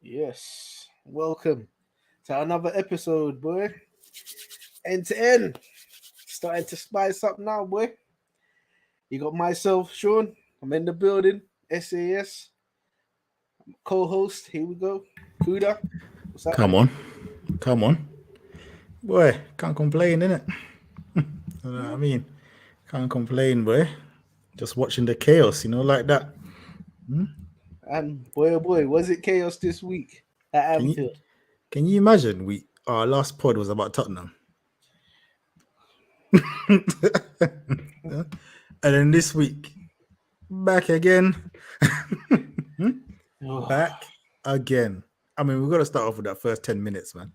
Yes, welcome to another episode, boy. End to end. Starting to spice up now, boy. You got myself, Sean. I'm in the building. SAS co-host. Here we go. Kuda, what's Come happening? on, come on, boy. Can't complain, innit? You know what I Yeah. mean? Can't complain, boy. Just watching the chaos, like that. Hmm? And boy, oh boy, was it chaos this week at Can you Anfield? can you imagine? We our last pod was about Tottenham, and then this week back again, Oh, back again. I mean, we've got to start off with that first 10 minutes, man,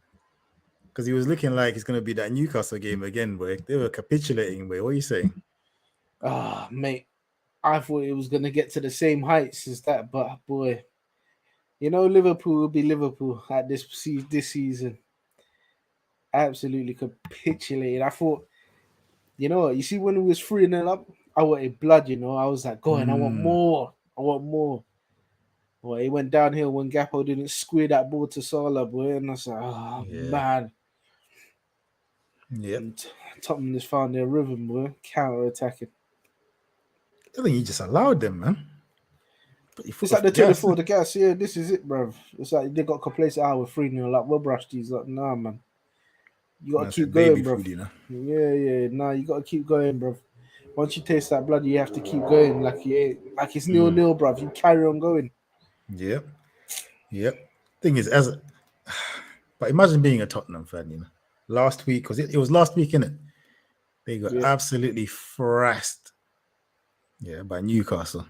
because he was looking like it's gonna be that Newcastle game again, boy. They were capitulating, boy. What are you saying? mate. I thought it was gonna get to the same heights as that, but boy, Liverpool will be Liverpool at this season. Absolutely capitulated. I thought, you know what? You see, when we was 3-0 up, I wanted blood. I was like, going, I want Hmm. more. I want more. Well, it went downhill when Gappo didn't square that ball to Salah, boy, and I was like, oh Yeah. man. Yep. And Tottenham just found their rhythm, boy, counter attacking. I think you just allowed them, man. Put your It's foot like off the the gas. 24 the gas. Yeah, this is it, bruv. It's like they got complacent. With 3-0. Like, we'll brush these. Like, nah, man. You gotta Man keep said baby going, bruv. food. Yeah. Nah, you gotta keep going, bruv. Once you taste that blood, you have to keep going. Like it's nil Mm. nil, bruv. You carry on going. Yep. Yep. Thing is, but imagine being a Tottenham fan. Last week, because it was last week, innit? They got Yeah. absolutely thrashed, yeah, by Newcastle.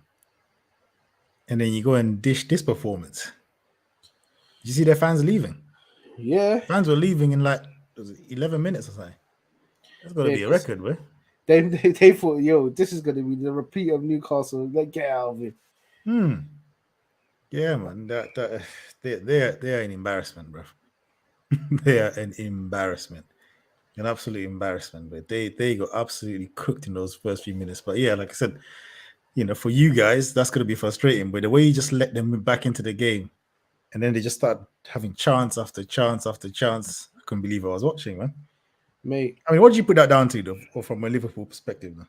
And then you go and dish this performance. Did you see their fans leaving? Yeah. Fans were leaving in like was it 11 minutes or something. That's got to Yeah, be a because record, boy. they thought, yo, this is gonna be the repeat of Newcastle. Like, get out of it. Hmm. Yeah, man. That they're an embarrassment, bro. They are an embarrassment. An absolute embarrassment. But they got absolutely cooked in those first few minutes. But yeah, like I said, for you guys, that's gonna be frustrating. But the way you just let them back into the game, and then they just start having chance after chance after chance. I couldn't believe I was watching, man. Mate, I mean, what do you put that down to, though, or from a Liverpool perspective? Man?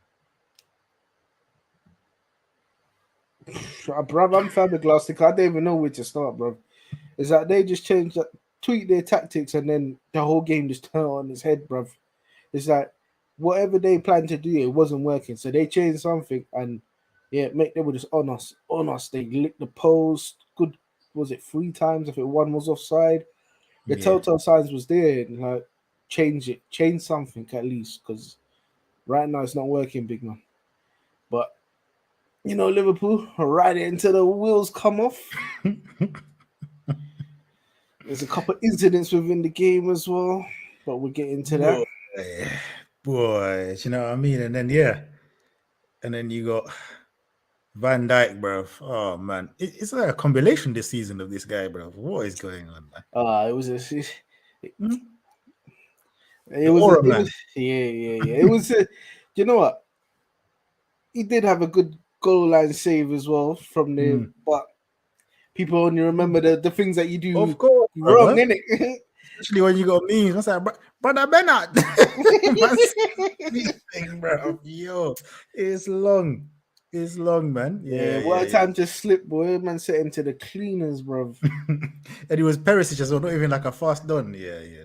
bruv, I'm flabbergasted. I don't even know where to start, bruv. It's like they just changed, tweak their tactics, and then the whole game just turned on its head, bruv. It's like whatever they planned to do, it wasn't working. So they changed something, and yeah, mate, they were just on us. They licked the post. Good, was it 3 times? If it one was offside, the Yeah, telltale signs was there. And, like, change it, change something at least, because right now it's not working, big man. But Liverpool right into the wheels come off. There's a couple incidents within the game as well, but we'll get into that. boy, boy, you know what I mean? And then yeah, and then you got Van Dyke, bro. Oh man, it's like a combination this season of this guy, bro. What is going on, man? It was Hmm? The it aura, was man. yeah. It was you know what? He did have a good goal line save as well from there, Hmm. but people only remember the things that you do Of course, wrong, brother. innit? Especially when you got memes. I said, brother Bernard. Man, sleeping, bro. Yo, it's long. It's long, man. Yeah, Yeah, what yeah, a time to slip, boy. Man set him to the cleaners, bruv. and it was Perisic as well, not even like a fast done. Yeah, yeah,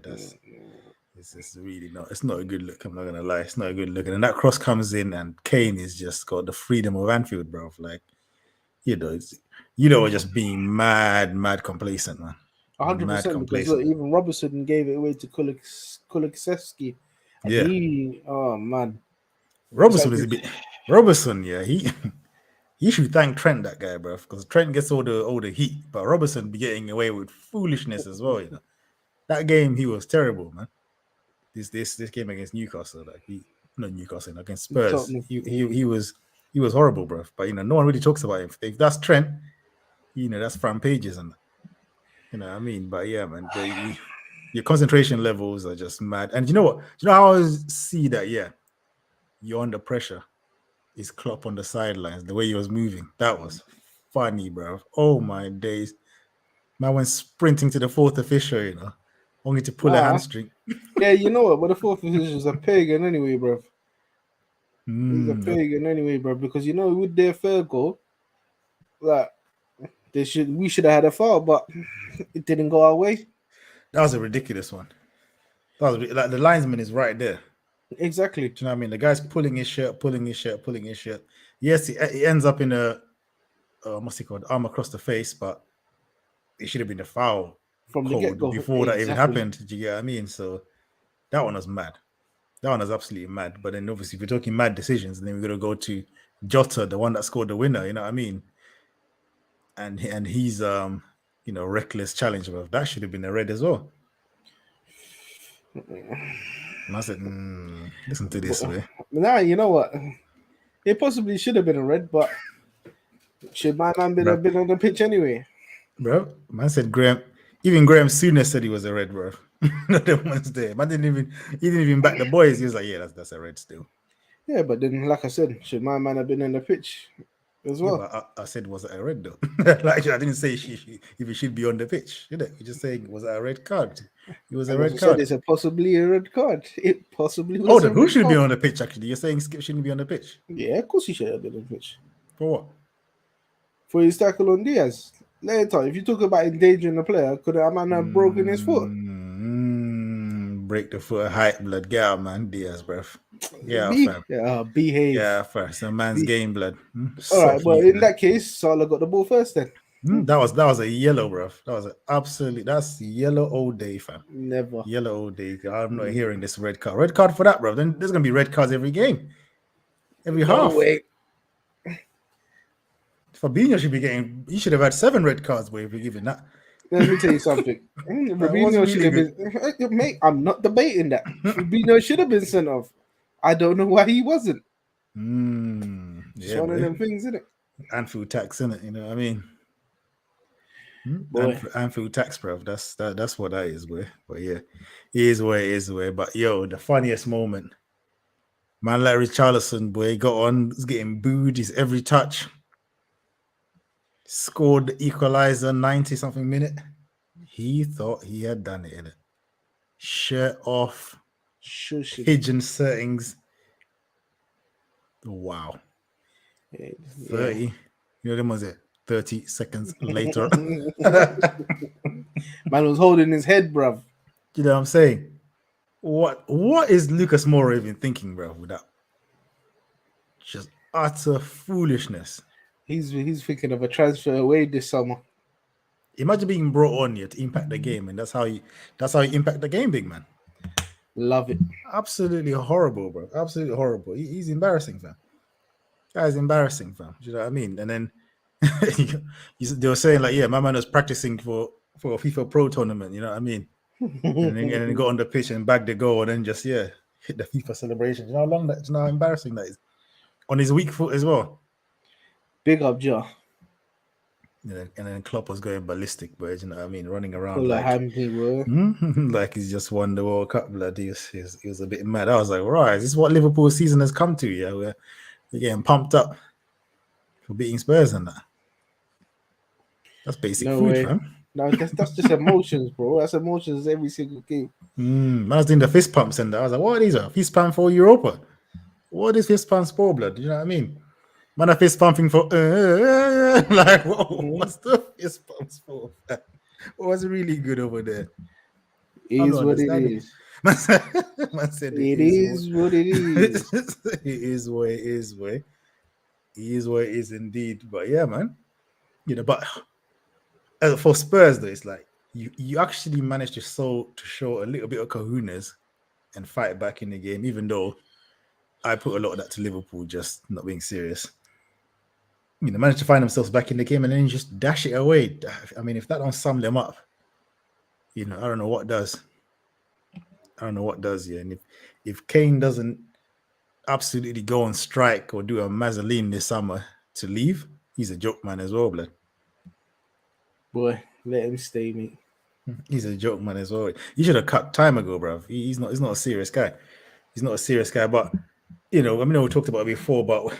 it's really not. It's not a good look. I'm not gonna lie, it's not a good look. And then that cross comes in, and Kane is just got the freedom of Anfield, bro. Like it's just being mad complacent, man. Mad 100%, because look, complacent. even Robertson gave it away to Kulikseski, and Yeah, oh man, it's Robertson like is a this. bit. Robertson, yeah, he should thank Trent, that guy, bro, because Trent gets all the heat, but Robertson be getting away with foolishness as well. That game he was terrible, man. This game against Newcastle, like he not Newcastle against Spurs, Tottenham. he was horrible, bro. But no one really talks about him. If that's Trent, that's front pages, and what I mean. But yeah, man, your concentration levels are just mad. And you know what? You know how I always see that? Yeah, you're under pressure. Is Klopp on the sidelines? The way he was moving, that was funny, bro. Oh my days. Man went sprinting to the fourth official, only to pull a Nah, hamstring. yeah, you know what? But the fourth position is a pagan anyway, bro. He's a Okay. pagan anyway, bro. Because with their third goal, like we should have had a foul, but it didn't go our way. That was a ridiculous one. That was like the linesman is right there. Exactly. Do you know what I mean? The guy's pulling his shirt, pulling his shirt, pulling his shirt. Yes, he ends up in a what's it called, arm across the face, but it should have been a foul From the get called go. before that even Exactly. happened. Do you get what I mean? So that one was mad. That one was absolutely mad. But then obviously, if we're talking mad decisions, then we're gonna go to Jota, the one that scored the winner. You know what I mean? And he's reckless challenge. Well, that should have been a red as well. And I said, listen to this way. Nah, you know what? It possibly should have been a red, but should my man Bro, been on the pitch anyway? Man said even Graham Souness said he was a red, bro. The ones there. Man he didn't even back the boys. He was like, yeah, that's a red still. Yeah, but then, like I said, should my man have been on the pitch as Yeah, well? but I said, was it a red though? Like I didn't say if he should be on the pitch. You're just saying, was it a red card? It was a And as red I said, card. it's possibly a red card. It possibly Oh, was then a who red should be card. on the pitch? Actually, you're saying Skip shouldn't be on the pitch Yeah, of course he should have been on the pitch for what? for his tackle on Diaz. Later, if you talk about endangering the player, could a man have broken his foot? Break the foot of height, blood. Get out, man. Diaz, bruv. Yeah, fam. Behave. Yeah, fam. It's a man's game, blood. All right, Soft well, leaf, in blood. that case, Salah got the ball first then. That was a yellow, bruv. That's yellow all day, fam. Never. Yellow all day. I'm not hearing this red card. Red card for that, bro. Then there's gonna be red cards every game, every No half. way. Fabinho should be getting. He should have had 7 red cards, boy, if we're giving that. Let me tell you something. That was Fabinho should really have been. Mate, I'm not debating that. Fabinho should have been sent off. I don't know why he wasn't. Just Yeah, one of boy. them things, isn't it? Anfield tax, innit? You know what I mean? Boy. Anfield tax, bro. That's what that is, boy. But yeah, it is what it is, boy. But yo, the funniest moment, man, like Richarlison, boy, got on, was getting booed his every touch. Scored the equalizer 90 something minute. He thought he had done it, innit? Shirt off, Shush. pigeon settings. Wow. 30. You know, them was it. 30 seconds later. Man was holding his head, bruv. You know what I'm saying? What is Lucas Moura even thinking, bro, with that? Just utter foolishness. He's thinking of a transfer away this summer. Imagine being brought on here to impact the game, and that's how you impact the game, big man. Love it. Absolutely horrible, bro. Absolutely horrible. He's embarrassing, fam. Guy's embarrassing, fam. Do you know what I mean? And then they were saying like, yeah, my man was practicing for a FIFA Pro tournament. You know what I mean? and then got on the pitch and bagged the goal, and then just hit the FIFA celebration. You know how how embarrassing that is on his weak foot as well. Big up, Joe. And then Klopp was going ballistic, but you know what I mean, running around Full of happy, bro. like he's just won the World Cup. Blood, he was a bit mad. I was like, right, is this what Liverpool season has come to? Yeah, we're getting pumped up for beating Spurs and that. That's basic No food, way. fam. No, that's just emotions, bro. That's emotions every single game. I was doing the fist pumps and that. I was like, what are these? Fist pump for Europa? What is fist pumps for, blood? You know what I mean? Man, I fist pumping for like, whoa, what's the fist pumps for? What was really good over there? It is what it is. Man said It is what it is. It is what it is, boy. It is what it is indeed. But yeah, man. You know, but for Spurs, though, it's like you actually managed to show a little bit of kahunas and fight back in the game, even though I put a lot of that to Liverpool just not being serious. You know, managed to find themselves back in the game and then just dash it away. I mean, if that don't sum them up, you know, I don't know what does. Yeah. And if Kane doesn't absolutely go on strike or do a Mazzoline this summer to leave, he's a joke man as well, blood. Boy, let him stay, mate. He's a joke man as well. You should have cut time ago, bruv. He's not a serious guy. He's not a serious guy, but you know, I mean, we talked about it before, but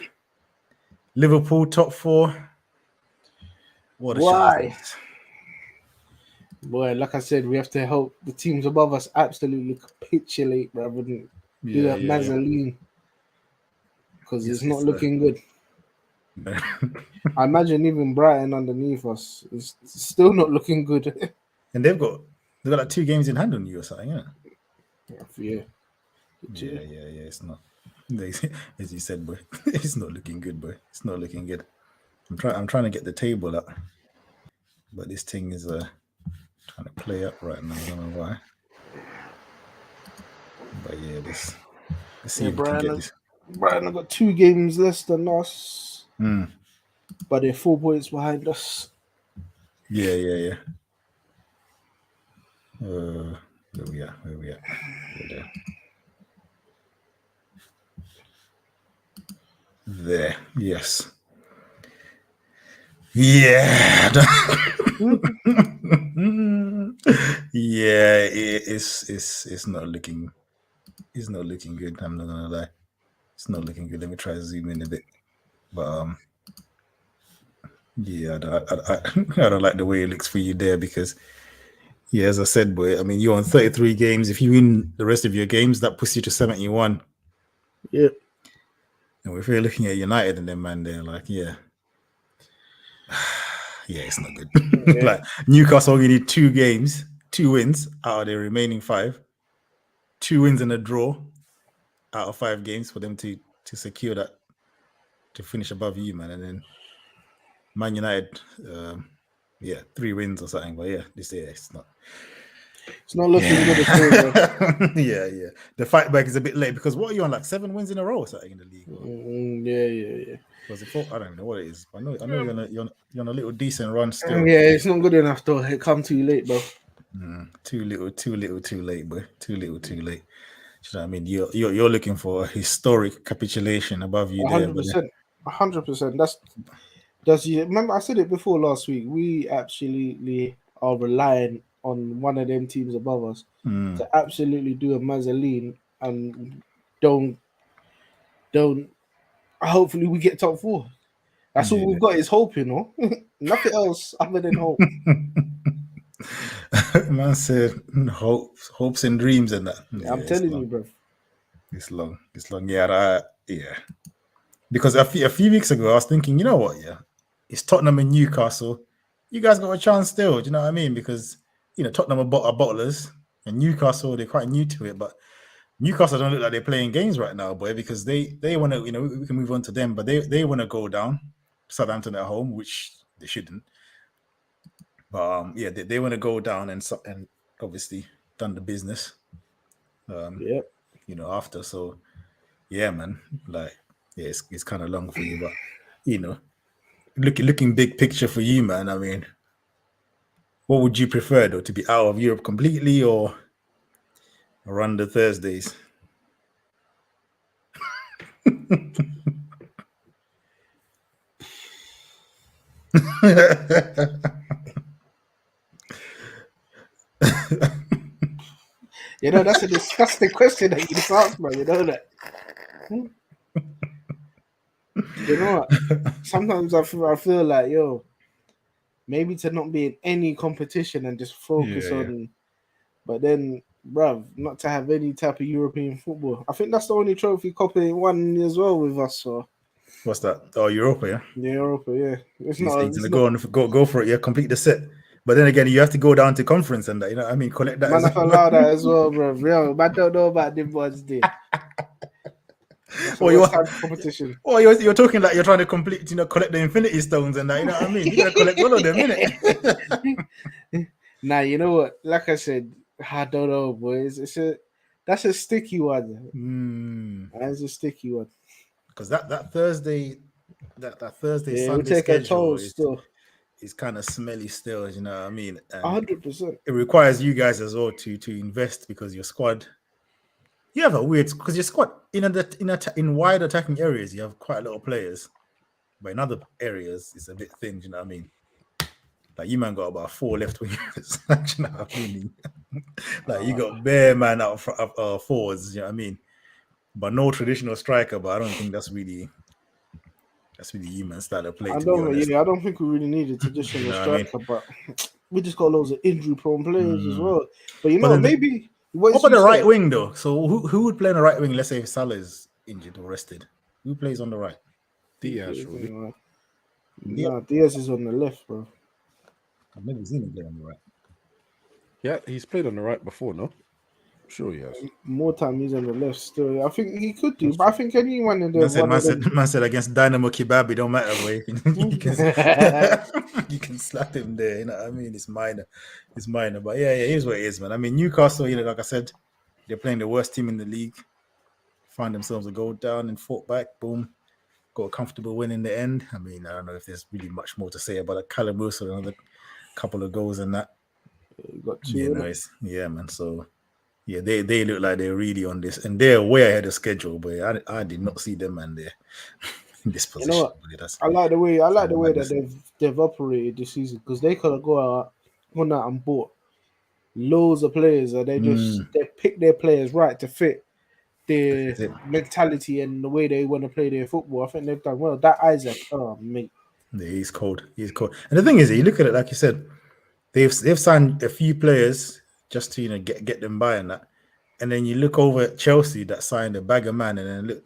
Liverpool top 4. What a Why? chance. Boy, like I said, we have to help the teams above us absolutely capitulate, bruv, and do Yeah, a yeah, yeah. Mazzoline because it's not It's looking good. I imagine even Brighton underneath us is still not looking good. and they've got like 2 games in hand on you or something, yeah. Yeah. Yeah, yeah, yeah. It's not as you said, boy. It's not looking good, boy. It's not looking good. I'm trying to get the table up, but this thing is trying to play up right now. I don't know why. But yeah, let's see Yeah, if we can get this. Brighton have got 2 games less than us, Mm. but they're 4 points behind us. Yeah, yeah, yeah. Where we at? Where we at? We're there. There. Yes. Yeah. Yeah, it's not looking good. I'm not gonna lie. It's not looking good. Let me try to zoom in a bit. But yeah, I don't like the way it looks for you there because yeah, as I said, boy, I mean you're on 33 games. If you win the rest of your games, that puts you to 71. Yeah. And if you're looking at United and them man, they're like, yeah. Yeah, it's not good. Yeah. Like Newcastle only need 2 games, 2 wins out of their remaining 5. 2 wins and a draw out of 5 games for them to secure that to finish above you, man. And then Man United, 3 wins or something. But yeah, this year it's not. It's not looking good at all, bro. Yeah, yeah. The fight back is a bit late because what are you on, like 7 wins in a row or something in the league? Or Yeah. was it 4? I don't even know what it is. I know you're on a little decent run still. Yeah, it's not good enough though. It come too late, bro. Too little, too late, boy. Too little, too late. You know what I mean? You're looking for a historic capitulation above you there, but 100%. 100%. Does you remember I said it before last week? We absolutely are relying on one of them teams above us to absolutely do a Mazzoline and don't hopefully we get top 4. That's all yeah. we've got is hope, you know. Nothing else other than hope. Man said hopes and dreams and that. Yeah, I'm it's telling long. you, bro. It's long. It's long. Yeah, yeah. Because a few weeks ago, I was thinking, you know what? Yeah, it's Tottenham and Newcastle. You guys got a chance still. Do you know what I mean? Because Tottenham are bottlers, and Newcastle they're quite new to it. But Newcastle don't look like they're playing games right now, boy. Because they want to, we can move on to them, but they want to go down. Southampton at home, which they shouldn't. But yeah, they want to go down and obviously done the business. Yep. After. So yeah, man, like yeah, it's kind of long for you, but looking big picture for you, man. I mean, what would you prefer though, to be out of Europe completely or run the Thursdays? That's a disgusting question that you just asked, bro. You know that. You know what? Sometimes I feel like, maybe to not be in any competition and just focus Yeah. on, but then, bruv, not to have any type of European football. I think that's the only trophy Copa won as well with us. So What's that? Oh, Europa, yeah. yeah, Europa, yeah. It's He's not. gonna go for it. Yeah, complete the set. But then again, you have to go down to conference and that. You know what I mean? Collect that Man, as I allow that as well, bruv. Yo, I don't know about them boys there. That's the worst type of competition. Oh, you're talking like you're trying to complete, collect the Infinity Stones and that. You know what I mean? You gotta collect all of them, innit? Nah, you know what? Like I said, I don't know, boys. That's a sticky one. That's a sticky one. Because that Thursday, that Thursday Yeah, we Sunday take a toll schedule still. is kind of smelly still. You know what I mean? And 100%. it requires you guys as well to invest because your squad. You have a weird because your squad in wide attacking areas you have quite a lot of players, but in other areas it's a bit thin. You know what I mean? Like you man got about 4 left wingers. You know what I mean? Like you got bare man out forwards. You know what I mean? But no traditional striker. But I don't think that's really you man style of play. I To be honest, don't think we really need a traditional you know what I mean? striker, but we just got loads of injury-prone players as Mm. well. But you But know, then maybe what once about you the right said wing though? So who would play on the right wing? Let's say if Salah is injured or rested, who plays on the right? Diaz, surely. Yeah, nah, Diaz is on the left, bro. I've never seen him play on the right. Yeah, he's played on the right before, no? Sure he has. More time he's on the left still. I think he could do, That's but I true. think anyone in Man them, said, one man of said, them. man said against Dynamo Kibabi, don't matter, boy. You can, Yeah, you can slap him there. You know what I mean? It's minor. But yeah, it is what it is, man. I mean, Newcastle, like I said, they're playing the worst team in the league. Find themselves a goal down and fought back. Boom, got a comfortable win in the end. I mean, I don't know if there's really much more to say about it. Callum Wilson, another couple of goals and that. you got Yeah, two in it. nice. Yeah, man. So yeah, they look like they're really on this, and they're way ahead of schedule. But I did not see them, man, there in this You know position. what? But that's I like the way kind of that madness. they've operated this season because they could have gone out and bought loads of players, and they pick their players right to fit their That's it. mentality and the way they want to play their football. I think they've done well. That Isaac, oh mate, Yeah, he's cold. He's cold. And the thing is, you look at it like you said, they've signed a few players just to get them by and that. And then you look over at Chelsea that signed a bag of man, and then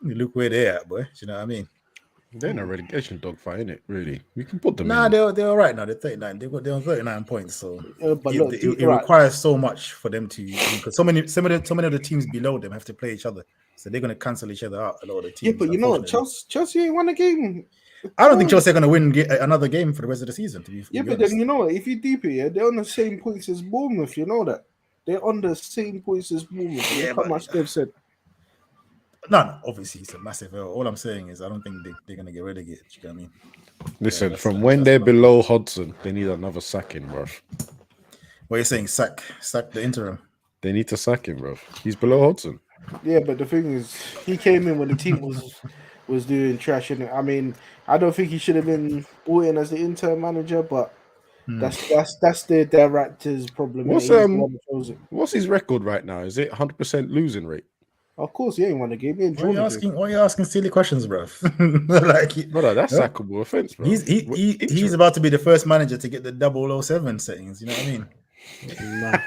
look where they're at, boy. Do you know what I mean? They're in a relegation dogfight, innit? Really. We can put them Nah, in. they're all right now. They're 39. They're on 39 points. So but look, it right. requires so much for them to, because so many of the teams below them have to play each other. So they're gonna cancel each other out, a lot of the Yeah, teams, but you know what? unfortunately. Chelsea ain't won a game. I don't think Chelsea are gonna win another game for the rest of the season, to Yeah, be but honest. then you know what? If you deep it, yeah, they're on the same points as Bournemouth. You know that they're on the same points as Bournemouth. Yeah, Look how but much they've said. no, obviously it's a massive error. All I'm saying is I don't think they're gonna get relegated. You know what I mean? Listen, That's from when that's they're what I'm below Hudson, they need another sacking, bro. What you're saying, sack the interim. They need to sack him, bro. He's below Hudson. Yeah, but the thing is, he came in when the team was doing trash. And I mean, I don't think he should have been brought in as the interim manager, but that's the director's problem. What's He's the one that chose it. what's his record right now? Is it 100% losing rate? Of course, he ain't won a game. He ain't Why are drawn you a game. asking? Why are you asking silly questions, bro? Like, Brother, that's huh? sackable offense, bro. He's about to be the first manager to get the 007 settings. You know what I mean? Nah.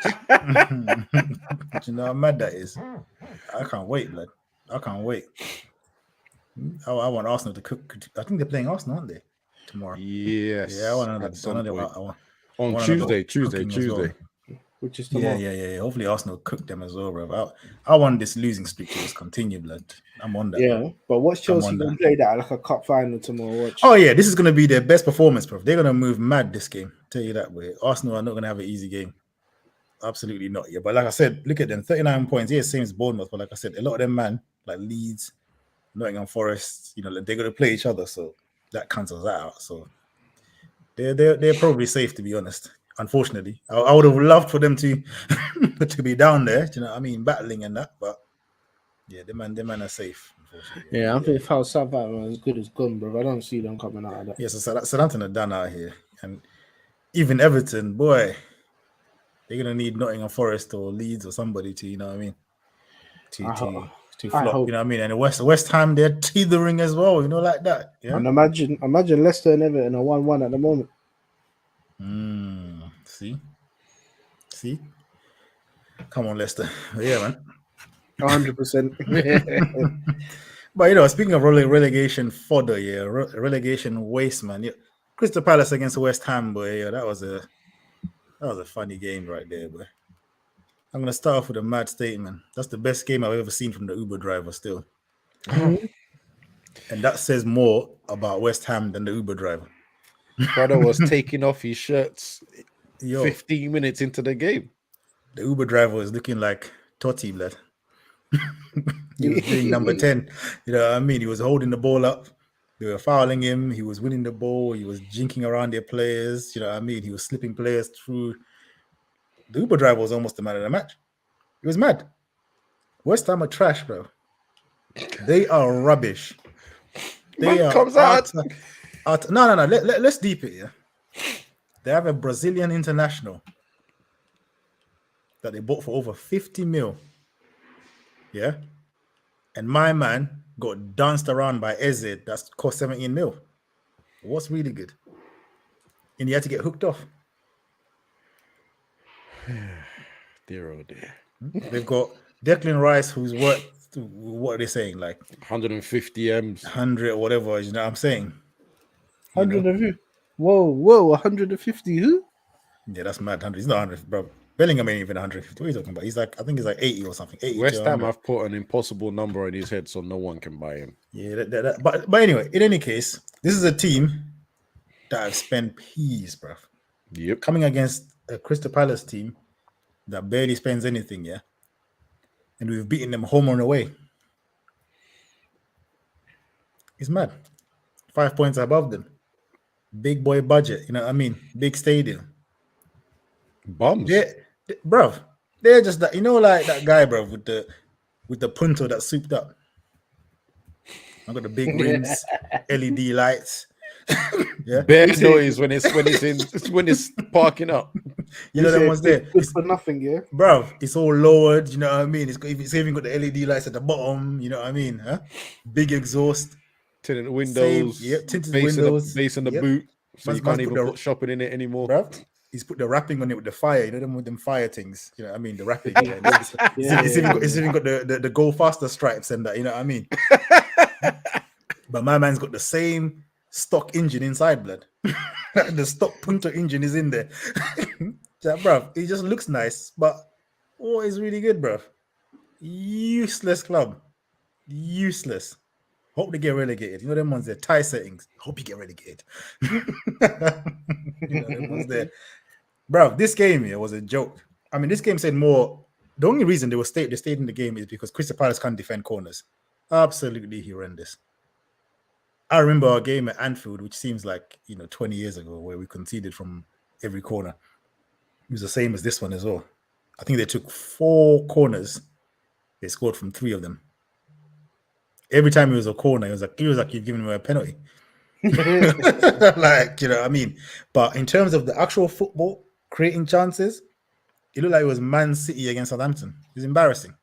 You know how mad that is. I can't wait, blood. I can't wait. I want Arsenal to cook. I think they're playing Arsenal, aren't they? Tomorrow. Yes. Yeah, I want another. at some point. I want On another Tuesday. cooking as well. Which is Yeah, tomorrow. yeah. Hopefully Arsenal cook them as well, bro. I want this losing streak to just continue, blood. I'm on that. Yeah, but what's I'm Chelsea on gonna that. play that like a cup final tomorrow? Watch. Oh yeah, this is gonna be their best performance, bro. They're gonna move mad this game. Tell you that way. Arsenal are not gonna have an easy game. Absolutely not. Yeah, but like I said, look at them, 39 points. Yeah, same as Bournemouth, but like I said, a lot of them, man, like Leeds, Nottingham Forest, they're gonna play each other, so that cancels that out. So they're probably safe, to be honest. Unfortunately, I would have loved for them to to be down there. Do you know what I mean, battling and that, but yeah, them man are safe. Unfortunately. Yeah, I think if how Southampton as good as gone, bro. I don't see them coming out of that. Yeah, so Southampton are done out here, and even Everton, boy, they're gonna need Nottingham Forest or Leeds or somebody to, you know what I mean, to flop, hope. you know what I mean. And the West Ham, they're teetering as well, like that. Yeah. And imagine Leicester and Everton are 1-1 at the moment. See, come on, Leicester. Yeah, man. 100%. But speaking of relegation fodder, yeah, relegation waste, man. Yeah, Crystal Palace against West Ham, boy. Yeah, that was a funny game right there, boy. I'm gonna start off with a mad statement. That's the best game I've ever seen from the Uber driver, still. And that says more about West Ham than the Uber driver. Brother was taking off his shirts 15 minutes into the game. The Uber driver was looking like Totti, blood. He was playing number 10. You know what I mean? He was holding the ball up. They were fouling him. He was winning the ball. He was jinking around their players. You know what I mean? He was slipping players through. The Uber driver was almost the man of the match. He was mad. West Ham are trash, bro. They are rubbish. They Man are comes out. No. Let's deep it, yeah. They have a Brazilian international that they bought for over 50 mil. Yeah. And my man got danced around by Eze that's cost 17 mil. What's really good? and he had to get hooked off. Dear oh dear. They've got Declan Rice, who's worth, what are they saying, like 150 M's, 100 or whatever. You know what I'm saying? 100 of who? Whoa, 150 who? Yeah, that's mad. 100. He's not 100, bro. Bellingham ain't even 150. What are you talking about? He's like, I think he's like 80 or something. 80 West to Ham 100. have put an impossible number on his head, so no one can buy him. Yeah, but anyway, in any case, this is a team that have spent peas, bro. Yep. Coming against a Crystal Palace team that barely spends anything, yeah, and we've beaten them home and away. It's mad. 5 points above them. Big boy budget, you know what I mean? Big stadium. Bums. Bruv, they're just that, you know, like that guy, bruv, with the punto that's souped up. I've got the big rims, LED lights. Yeah, Bare noise when it's parking up. You know that one's there. Good for nothing, yeah. Bruv, it's all lowered, you know what I mean? It's even got the LED lights at the bottom, you know what I mean? Huh? Big exhaust. Tinted windows. Tinted base windows. Base in the boot. So you can't even put shopping in it anymore. Bruv, he's put the wrapping on it with the fire, you know them with them fire things, you know what I mean? The wrapping. It's even got the go faster stripes and that, you know what I mean? But my man's got the same stock engine inside, blood. The stock punter engine is in there. Bruv, it just looks nice, but it's really good, bruv. Useless club. Useless. Hope they get relegated. You know them ones there, tie settings. Hope you get relegated. You know them ones there. Bruv, this game here was a joke. I mean, this game said more. The only reason they stayed in the game is because Crystal Palace can't defend corners. Absolutely horrendous. I remember our game at Anfield, which seems like 20 years ago, where we conceded from every corner. It was the same as this one as well. I think they took 4 corners. They scored from 3 of them. Every time it was a corner, it was like you've given me a penalty. Like, you know what I mean? But in terms of the actual football, creating chances, it looked like it was Man City against Southampton. It was embarrassing.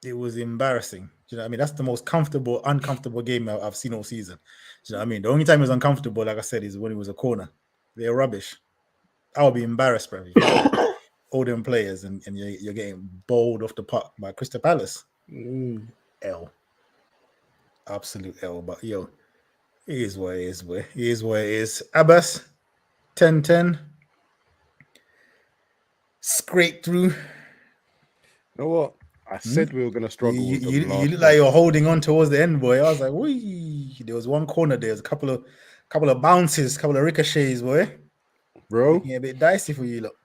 It was embarrassing. Do you know what I mean? That's the most uncomfortable game I've seen all season. Do you know what I mean? The only time it was uncomfortable, like I said, is when it was a corner. They're rubbish. I would be embarrassed, bro. All them players and you're getting bowled off the park by Crystal Palace. L. Absolute L. But yo, it is what it is. It is what it is. Abbas, 10-10. Scrape through. You know what? I said we were going to struggle. You look like you're holding on towards the end, boy. I was like, wee. There was one corner. There's a couple of bounces, couple of ricochets, boy. Bro, making it a bit dicey for you, look.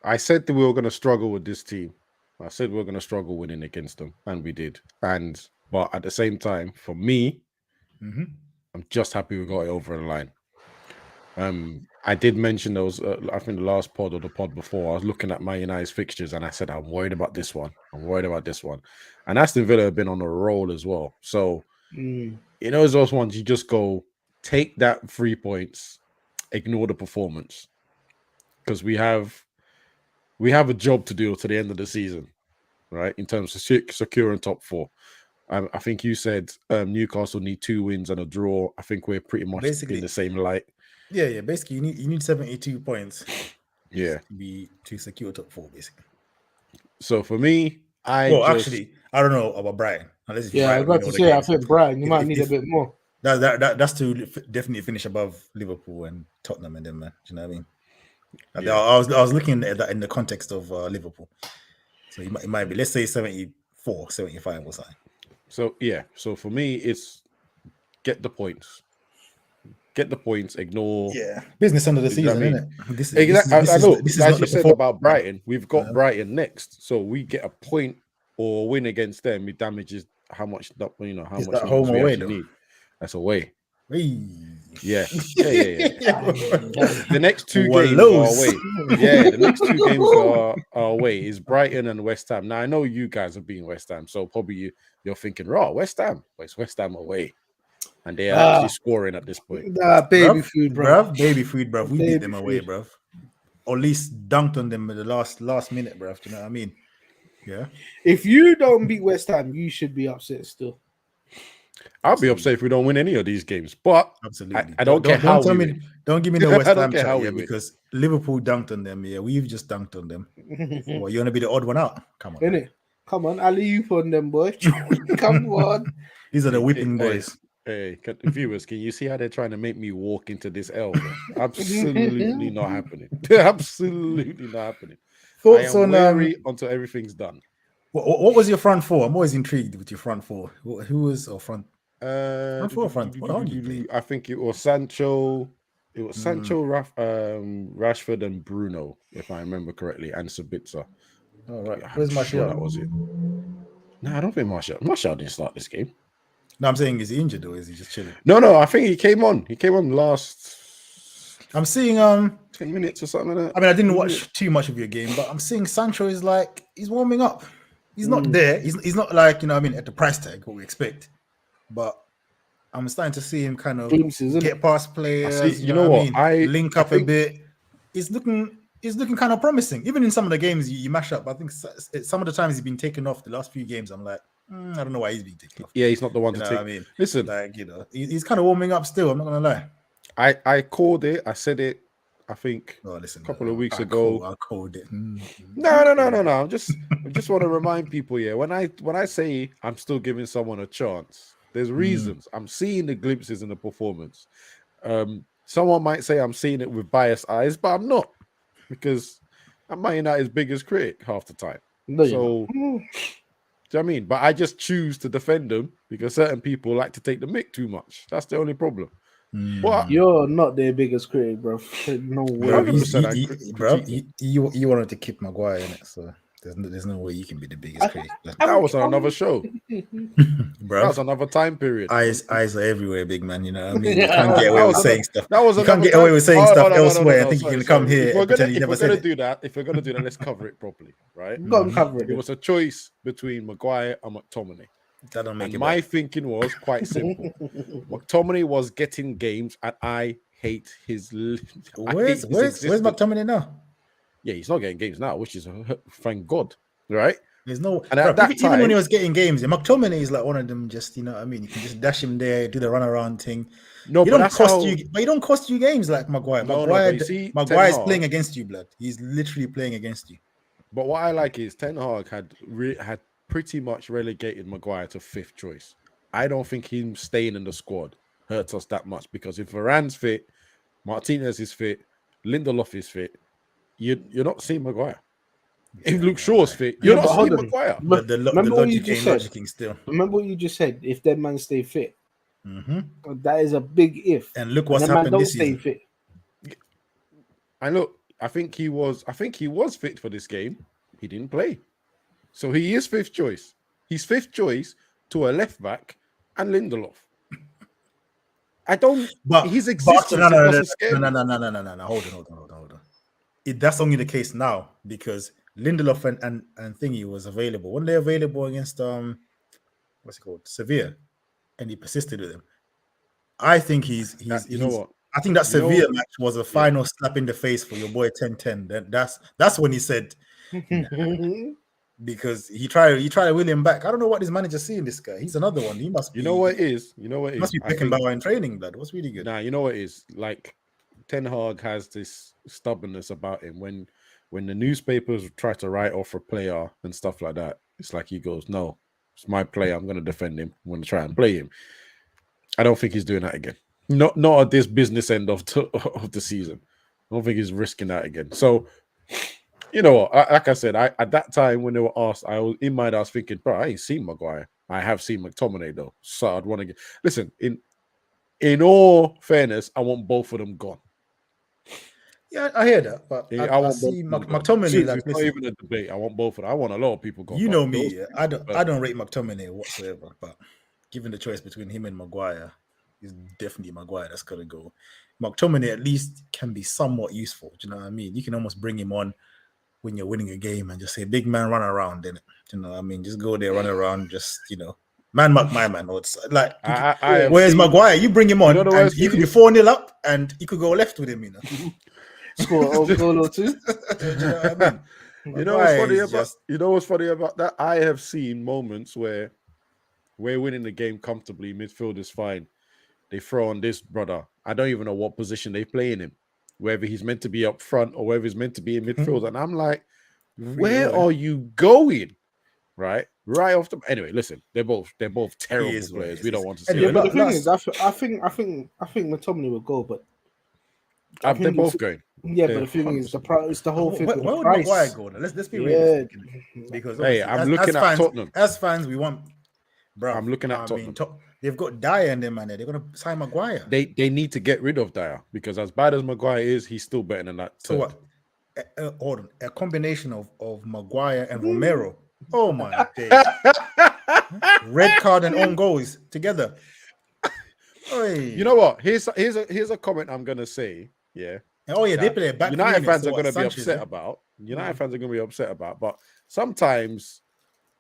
I said that we were going to struggle with this team. I said we were going to struggle winning against them, and we did. But at the same time, for me, I'm just happy we got it over the line. I did mention those. I think the last pod or the pod before, I was looking at Man United's fixtures, and I said I'm worried about this one. And Aston Villa have been on a roll as well. So it's those ones you just go take that 3 points, ignore the performance, because we have a job to do to the end of the season, right? In terms of securing top 4. I think you said Newcastle need 2 wins and a draw. I think we're pretty much in the same light. Yeah. Basically, you need 72 points. Yeah, to secure top 4, basically. So for me, actually, I don't know about Brighton. Unless I was about to say, I think Brighton, you might need a bit more. That's to definitely finish above Liverpool and Tottenham and them, man. Do you know what I mean? Yeah. I was looking at that in the context of Liverpool. So it might be, let's say 74, 75 or something. So yeah. So for me, it's get the points. Ignore business under the season, isn't it? This is as you said about Brighton, we've got Brighton next, so we get a point or win against them. It damages how much how much that home we away need. That's away. Yeah. The next 2 games are away. Yeah, the next 2 games are away. Is Brighton and West Ham. Now I know you guys are being West Ham, so probably you're thinking, West Ham. But it's West Ham away. And they are actually scoring at this point. Baby food, bro. Baby food, bro. We beat them away, bro. Or at least dunked on them in the last minute, bro. Do you know what I mean? Yeah. If you don't beat West Ham, you should be upset still. I'll be upset if we don't win any of these games. But Absolutely. I don't care how tell we me. win. Don't give me no I West don't Ham care chat how here we win. because Liverpool dunked on them. Yeah, we've just dunked on them. Well, you want to be the odd one out? Come on, Innit? Come on, alley-oop on them, boy. Come on. These are the Hey, whipping boys. Hey, viewers, can you see how they're trying to make me walk into this L? Bro? Absolutely not happening. Absolutely not happening. Thoughts I am on wary until everything's done. what was your front four? I'm always intrigued with your front four. Who was or front? Front four, front. What are you playing? I think it was Sancho. It was Sancho, Rashford, and Bruno, if I remember correctly, and Sabitzer. All right. Yeah, Where's I'm Martial? sure that was it. No, I don't think Martial didn't start this game. No, I'm saying is he injured or is he just chilling? No, I think he came on. He came on last. I'm seeing 10 minutes or something like that. I mean, I didn't watch too much of your game, but I'm seeing Sancho is like he's warming up. He's not there. He's not like, you know what I mean, at the price tag what we expect. But I'm starting to see him kind of Glimpses, innit? get past players. See, you know what I mean? I link up a bit. It's looking kind of promising. Even in some of the games you mash up. I think some of the times he's been taken off. The last few games, I'm like, I don't know why he's being taken off. Yeah, he's not the one You to know take. what I mean, Listen, like, you know, he's kind of warming up still. I'm not gonna lie. I called it. I said it. I think Listen, a couple of weeks ago. I called it. No. I just want to remind people. Yeah, when I say I'm still giving someone a chance, there's reasons. I'm seeing the glimpses in the performance. Someone might say I'm seeing it with biased eyes, but I'm not, because I'm Man United's biggest critic half the time. No, So, do you know what I mean? But I just choose to defend them because certain people like to take the mick too much. That's the only problem. But you're not their biggest critic, bro. No way. 100% you wanted to keep Maguire in it, so there's no way you can be the biggest critic. That was on another show. Bro, That was another time period. Eyes are everywhere, big man. You know what I mean? You can't get away with saying stuff. You can't get another away with saying time. stuff No, elsewhere. I think sorry, you can come sorry. here If we're and pretend you gonna never said it. do that, let's cover it properly, right? Go and cover it. It was a choice between Maguire and McTominay. That don't make And it my bad. thinking was quite simple. McTominay was getting games, and I hate his. Where's McTominay now? Yeah, he's not getting games now, which is thank God, right? There's no, And at that even when he time- was getting games, McTominay is like one of them. Just, you know what I mean, you can just dash him there, do the runaround thing. No, He but don't that's cost how. you, but he don't cost you games like Maguire. No, but you see, Maguire's Ten Hag- playing against you, blood. He's literally playing against you. But what I like is Ten Hag had pretty much relegated Maguire to 5th choice. I don't think him staying in the squad hurts us that much, because if Varane's fit, Martinez is fit, Lindelof is fit, you're not seeing Maguire. If Luke Shaw's fit, you're Yeah, not but hold seeing on. Maguire. The Remember what you logic just ain't said? logicking still. Remember what you just said? If that man stay fit, Mm-hmm. that is a big if. And look what's that man happened don't this stay season. fit. And look, I think he was fit for this game. He didn't play. So he is 5th choice. He's 5th choice to a left back and Lindelof. But his existence doesn't scare me. No. Hold on. That's only the case now because Lindelof and Thingy was available. When they're available against what's it called? Sevilla, and he persisted with him. I think he's you know what? I think that Sevilla match was a final slap in the face for your boy 10-10. That's when he said, because he tried to win him back. I don't know what his manager's seeing this guy. He's another one. He must be. You know what it is? Must be picking Bauer in training, blood. What's really good? Nah, you know what it is? Like, Ten Hag has this stubbornness about him. When the newspapers try to write off a player and stuff like that, it's like he goes, "No, it's my player. I'm going to defend him. I'm going to try and play him." I don't think he's doing that again. Not at this business end of the season. I don't think he's risking that again. So, you know, like I said, at that time when they were asked, I was thinking, bro, I ain't seen Maguire. I have seen McTominay though, so I'd want to get. Listen, in all fairness, I want both of them gone. Yeah, I hear that, but I see McTominay. Like, it's not even a debate. I want both of them. I want a lot of people gone. You know me, I don't rate McTominay whatsoever. But given the choice between him and Maguire, it's definitely Maguire that's gonna go. McTominay at least can be somewhat useful. Do you know what I mean? You can almost bring him on when you're winning a game and just say, "Big man, run around." Then you know what I mean? Just go there, run around. Just, you know, man mark my man. Or it's like, whereas Maguire, you bring him on, and you could be 4-0 up, and you could go left with him. You know. Score a goal or two. You know what's funny about that? I have seen moments where We're winning the game comfortably. Midfield is fine. They throw on this brother. I don't even know what position they play in him, whether he's meant to be up front or whether he's meant to be in midfield. And I'm like, where are you going? Right off the. Anyway, listen, they're both terrible players. We don't want to see. Yeah, but the thing is, I think McTominay will go, but they're both going. Yeah, but the thing is, it's the whole thing. Where would Maguire go? Let's be realistic. Because I'm looking at Tottenham. As fans, we want. Bro, I'm looking at Tottenham. They've got Dyer in there, man. They're gonna sign Maguire. They need to get rid of Dyer because as bad as Maguire is, he's still better than that. So what? Hold on. A combination of Maguire and Romero. Oh my days. Red card and own goals together. You know what? Here's a comment I'm gonna say. Yeah. Oh yeah, they play a back. United fans are gonna be upset about. United fans are gonna be upset about. But sometimes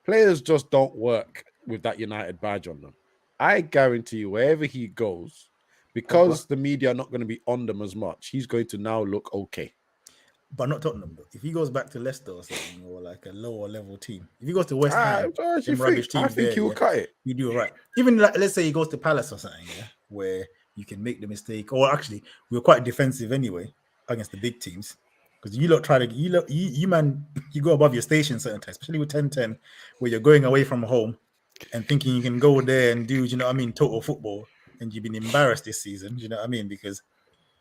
players just don't work with that United badge on them. I guarantee you, wherever he goes, because the media are not going to be on them as much, he's going to now look okay. But not Tottenham, though. If he goes back to Leicester or something, or like a lower level team, if he goes to West Ham, I think he'll cut it. You do it right. Even like, let's say he goes to Palace or something, where you can make the mistake. Or actually, we're quite defensive anyway against the big teams. Because you lot try to, you go above your station certain times, especially with 10-10, where you're going away from home and thinking you can go there and do, total football, and you've been embarrassed this season, you know what I mean? Because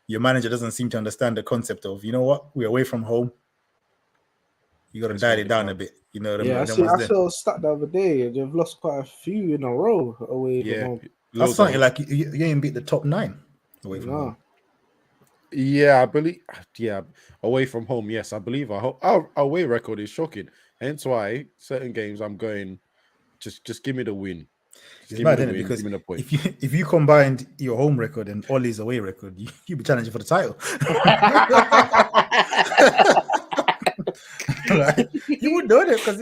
your manager doesn't seem to understand the concept of, you know what, we're away from home. You got to dial it down a bit, you know what I mean? I saw a stat the other day. They've lost quite a few in a row away from home. That's something like you ain't beat the top 9 away from home. Yeah, I believe. Yeah, away from home. Yes, I believe. Our away record is shocking. Hence why certain games I'm going. Just give me the win. It's mad, because give me the point. If you combined your home record and Ollie's away record, you'd be challenging for the title. You would know it because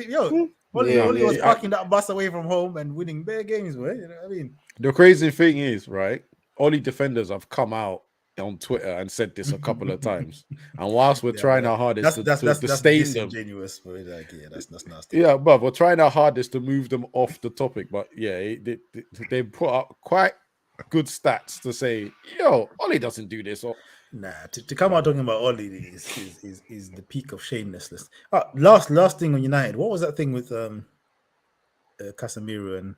Ollie was parking that bus away from home and winning bare games. You know what I mean? The crazy thing is, right? Ollie defenders have come out on Twitter and said this a couple of times, and whilst we're trying our hardest to stain them, that's nasty. Yeah, but we're trying our hardest to move them off the topic. But yeah, they put up quite good stats to say, yo, Ollie doesn't do this. Or to come out talking about Ollie is the peak of shamelessness. Last thing on United, what was that thing with Casemiro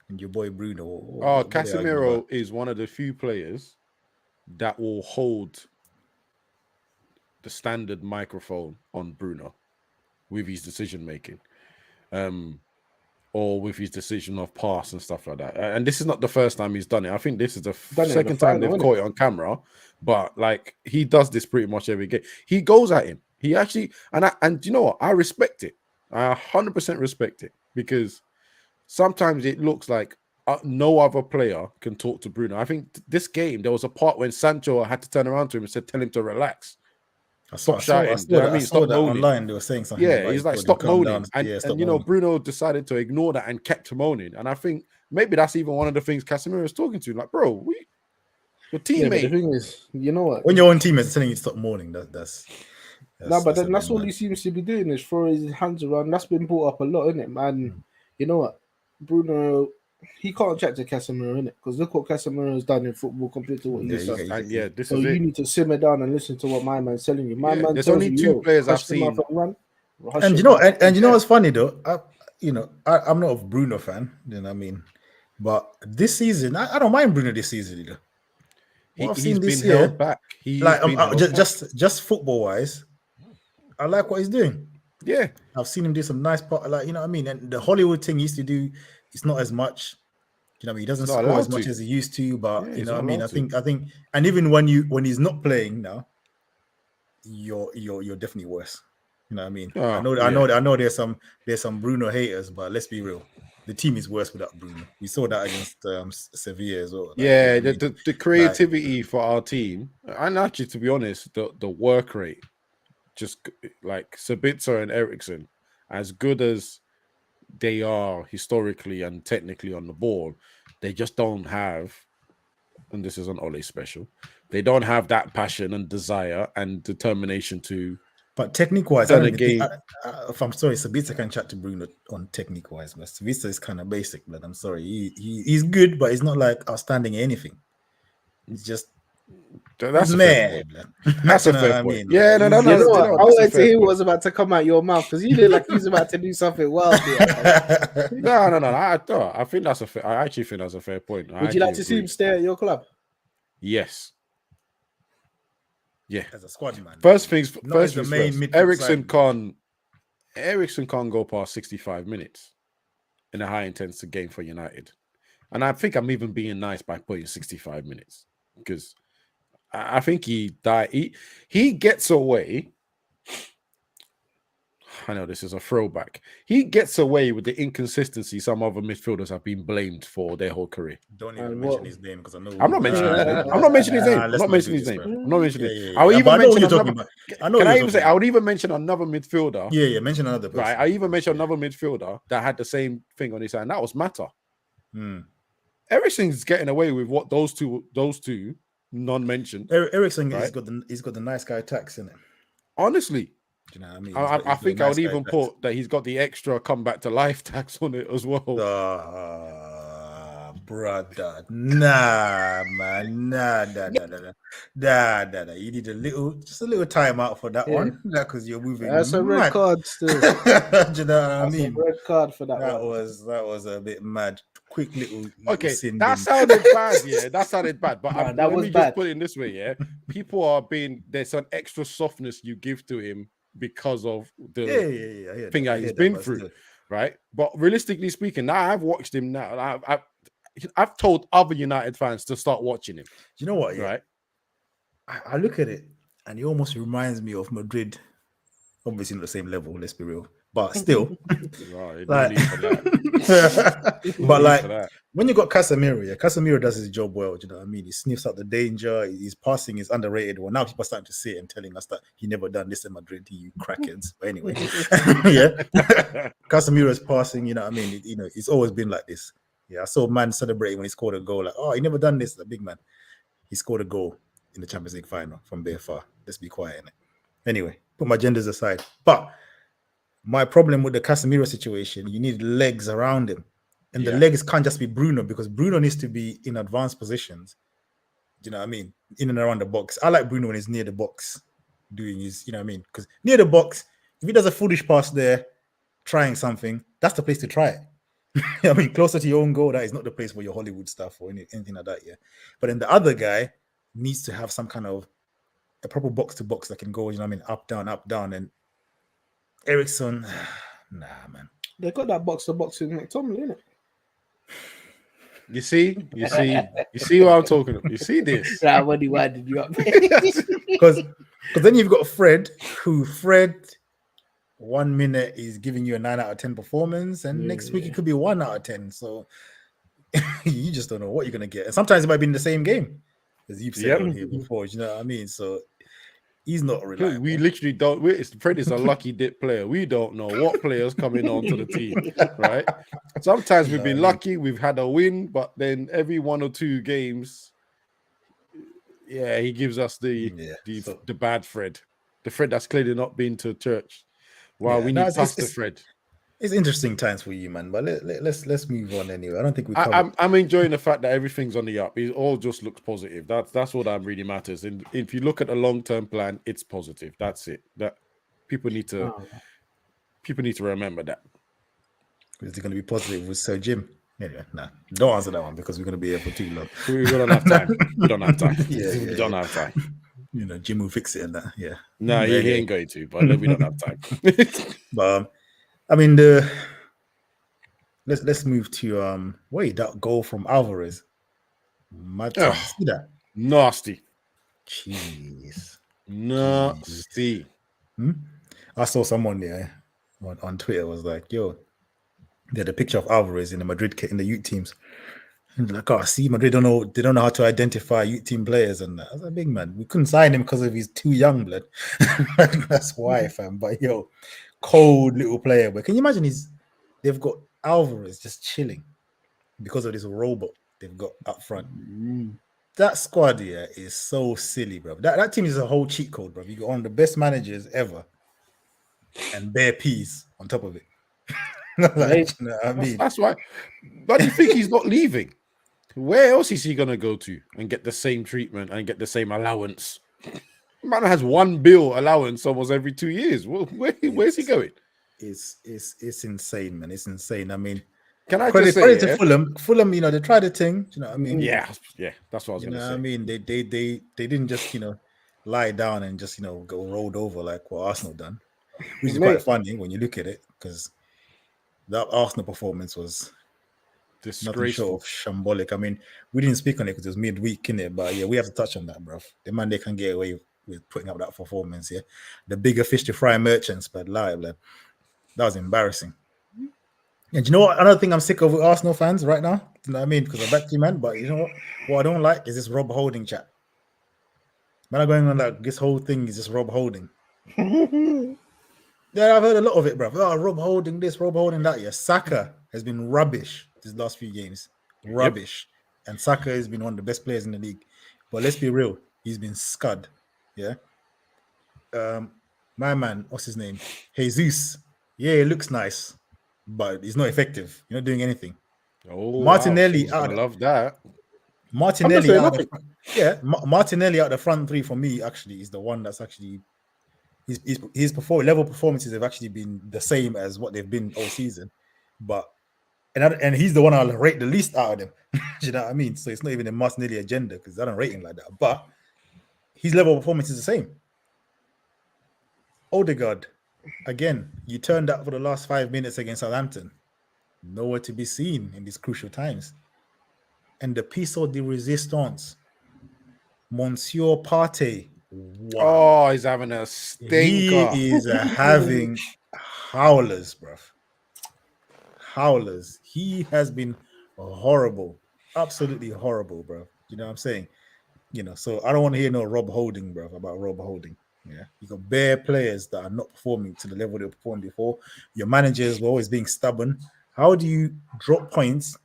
and your boy Bruno? Casemiro is one of the few players that will hold the standard microphone on Bruno with his decision making, or with his decision of pass and stuff like that. And this is not the first time he's done it. I think this is the second time they've caught it on camera. But like, he does this pretty much every game. He goes at him. He actually, and you know what? I respect it. I 100% respect it, because sometimes it looks like no other player can talk to Bruno. I think this game, there was a part when Sancho had to turn around to him and said, tell him to relax. Stop shouting. Stop moaning. Online, they were saying something. Yeah, he's like, stop moaning. And Bruno decided to ignore that and kept moaning. And I think maybe that's even one of the things Casemiro is talking to. Like, bro, your teammate. The thing is, you know what? When your own teammates are telling you to stop moaning, that's all he seems to be doing is throwing his hands around. That's been brought up a lot, isn't it, man? You know what? Bruno, he can't chat to Casemiro, innit? Because look what Casemiro has done in football compared to what he's done. You need to simmer down and listen to what my man's telling you. My man, there's only two players I've seen. And you know what's funny though? I'm not a Bruno fan, you know what I mean? But this season, I don't mind Bruno this season either. He's been held back. Just football wise, I like what he's doing. Yeah, I've seen him do some nice part, like, you know what I mean. And the Hollywood thing he used to do, it's not as much. You know what I mean? He doesn't score as much as he used to, but you know what I mean. I think, and even when he's not playing now, you're definitely worse. You know what I mean? I know there's some Bruno haters, but let's be real. The team is worse without Bruno. We saw that against Sevilla as well. The creativity for our team, and actually, to be honest, the work rate, just like Sabitzer and Eriksen, as good as they are historically and technically on the ball, they just don't have, and this is an Ole special, they don't have that passion and desire and determination to But technique-wise, I Then don't even think. again, If I'm sorry, Sabitzer can chat to Bruno on technique-wise, but Sabitzer is kind of basic. But I'm sorry, he's good, but he's not like outstanding at anything. It's just that's a fair meh. point. Blood. That's You a know fair what I point. mean? Yeah, no, You know what? I that's a wanted to fair hear point. what was about to come out your mouth because you look like he's about to do something wild. There. No. I think that's a fair. I actually think that's a fair point. Would you like to see him stay at your club? Yes. Yeah. As a squad man. First things Not as first. the Things main first. midfield Ericsson can't go past 65 minutes in a high intensity game for United, and I think I'm even being nice by putting 65 minutes because I think he died. He gets away. I know this is a throwback. He gets away with the inconsistency some other midfielders have been blamed for their whole career. Don't even mention his name because I know. I'm not mentioning his name. I'm not mentioning his name. I'm let's not not mentioning do his this, name. bro. I'm not mentioning Yeah. it. I'll even But I know what mention you're talking another. about. I know Can what I you're even say? talking I would even mention another midfielder. Yeah, mention another person. Right. I even mentioned another midfielder that had the same thing on his hand. That was Mata. Everything's getting away with what those two non-mentioned. Ericsson, right? he's got the nice guy tax in it. Honestly, Do you know what I mean? I think I would even put that he's got the extra come back to life tax on it as well. Brother, nah, man, nah. You need just a little time out for that one, because you're moving. That's a red card still. Do you know what I mean? A red card for that That one. was a bit mad. Quick little Okay, sin that bin. sounded bad. Yeah, that sounded bad. But Nah, let me just put it in this way. Yeah, people are being there's an extra softness you give to him because of the thing that he's been through, right? But realistically speaking, now I've watched him. Now I've told other United fans to start watching him. You know what? Yeah? Right? I look at it, and he almost reminds me of Madrid. Obviously, not the same level. Let's be real, but still. Right, like, no need for that. But like when you got Casemiro, Casemiro does his job well. Do you know what I mean? He sniffs out the danger. His passing is underrated. Well, now people are starting to see it and telling us that he never done this in Madrid. You crackheads. But anyway, Casemiro's passing. You know what I mean? It's always been like this. Yeah, I saw man celebrating when he scored a goal. Like, oh, he never done this. The big man. He scored a goal in the Champions League final from there far. Let's be quiet in it. Anyway, put my genders aside. But my problem with the Casemiro situation, you need legs around him. And the legs can't just be Bruno, because Bruno needs to be in advanced positions. Do you know what I mean? In and around the box. I like Bruno when he's near the box doing his, you know what I mean? Because near the box, if he does a foolish pass there, trying something, that's the place to try it. I mean, closer to your own goal, that is not the place for your Hollywood stuff or anything like that, yeah. But then the other guy needs to have some kind of a proper box to box that can go, you know what I mean, up, down. And Ericsson, nah, man. They got that box to box with McTominay, innit? You see what I'm talking about. You see this? Right, what did you up? Because then you've got Fred 1 minute is giving you a 9 out of 10 performance, and next week it could be 1 out of 10. So you just don't know what you're gonna get. And sometimes it might be in the same game, as you've said on here before. You know what I mean? So he's not reliable. We literally don't. Fred is a lucky dip player. We don't know what players coming onto the team, right? Sometimes we've been lucky. We've had a win, but then every 1 or 2 games, he gives us the bad Fred, the Fred that's clearly not been to church. Wow, we need Pastor Fred. It's interesting times for you, man. But let's move on anyway. I don't think I'm enjoying the fact that everything's on the up. It all just looks positive. That's what really matters. And if you look at a long-term plan, it's positive. That's it. That people need to remember that. Is it going to be positive with Sir Jim? Anyway, don't answer that one because we're going to be here for too long. We don't have time. We don't have time. We don't have time. You know, Jim will fix it and that. Yeah. No, he ain't going to. But we don't have time. But I mean, let's move to that goal from Alvarez. See that? Nasty. Jeez. Nasty. I saw someone there on Twitter was like, yo, they had a picture of Alvarez in the Madrid kit in the youth teams. And like, oh, see, Madrid don't know how to identify youth team players. And I was like, big man, we couldn't sign him because of he's too young, blood. That's why, fam. But yo, cold little player. But can you imagine they've got Alvarez just chilling because of this robot they've got up front. That squad here is so silly, bro. That team is a whole cheat code, bro. You got one of the best managers ever and bare peas on top of it. Hey. You know what I mean? That's why. Why do you think he's not leaving? Where else is he gonna go to and get the same treatment and get the same allowance? Man has one bill allowance almost every 2 years. Where's he going? It's insane, man. It's insane. I mean, Can I credit just say, to yeah? Fulham. Fulham, you know, they tried a thing. You know what I mean? Yeah, that's what I was You gonna know say. what I mean? They didn't just, you know, lie down and just, you know, go rolled over like what Arsenal done, which is Mate. quite funny when you look at it, because that Arsenal performance was nothing short Disgraceful. of shambolic. I mean, we didn't speak on it because it was midweek, innit? But yeah, we have to touch on that, bro. The man, they can get away with putting up that performance. Yeah, the bigger fish to fry merchants, but live, like, that was embarrassing. And you know what? Another thing I'm sick of with Arsenal fans right now. You know what I mean? Because I'm back to you, man. But you know what? What I don't like is this Rob Holding chat. Man, I'm going on like this whole thing is just Rob Holding. Yeah, I've heard a lot of it, bro. Oh, Rob Holding this, Rob Holding that. Yeah, Saka has been rubbish these last few games. Rubbish. And Saka has been one of the best players in the league. But let's be real, he's been scud. Yeah. My man, what's his name? Jesus. Yeah, it looks nice, but he's not effective. You're not doing anything. Oh, Martinelli wow. I love that. Martinelli saying out of nothing. the, yeah, Martinelli out the front three for me actually is the one that's actually his level performances have actually been the same as what they've been all season, but and he's the one I'll rate the least out of them. You know what I mean? So it's not even a Martinelli agenda because I don't rate him like that. But his level of performance is the same. Odegaard, again, you turned up for the last 5 minutes against Southampton. Nowhere to be seen in these crucial times. And the piece of the resistance, Monsieur Partey. Wow. Oh, he's having a He stinker. is having howlers, bruv. Howlers. He has been horrible. Absolutely horrible, bro. You know what I'm saying? You know, so I don't want to hear no Rob Holding, bro, about Rob Holding. Yeah. You got bare players that are not performing to the level they were performing before. Your managers were always being stubborn. How do you drop points?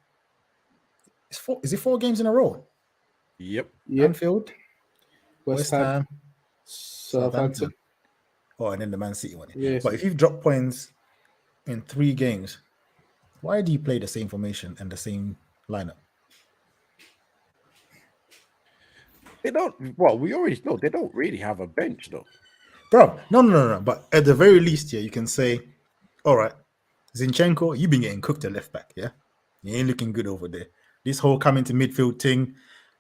Is it 4 games in a row? Yep. Anfield, West West Ham, Southampton. Southampton. Oh, and then the Man City one. Yes. But if you've dropped points in 3 games, why do you play the same formation and the same lineup? They don't. Well, we already know they don't really have a bench, though. Bro, no. But at the very least, yeah, you can say, all right, Zinchenko, you've been getting cooked at left back, yeah? You ain't looking good over there. This whole coming to midfield thing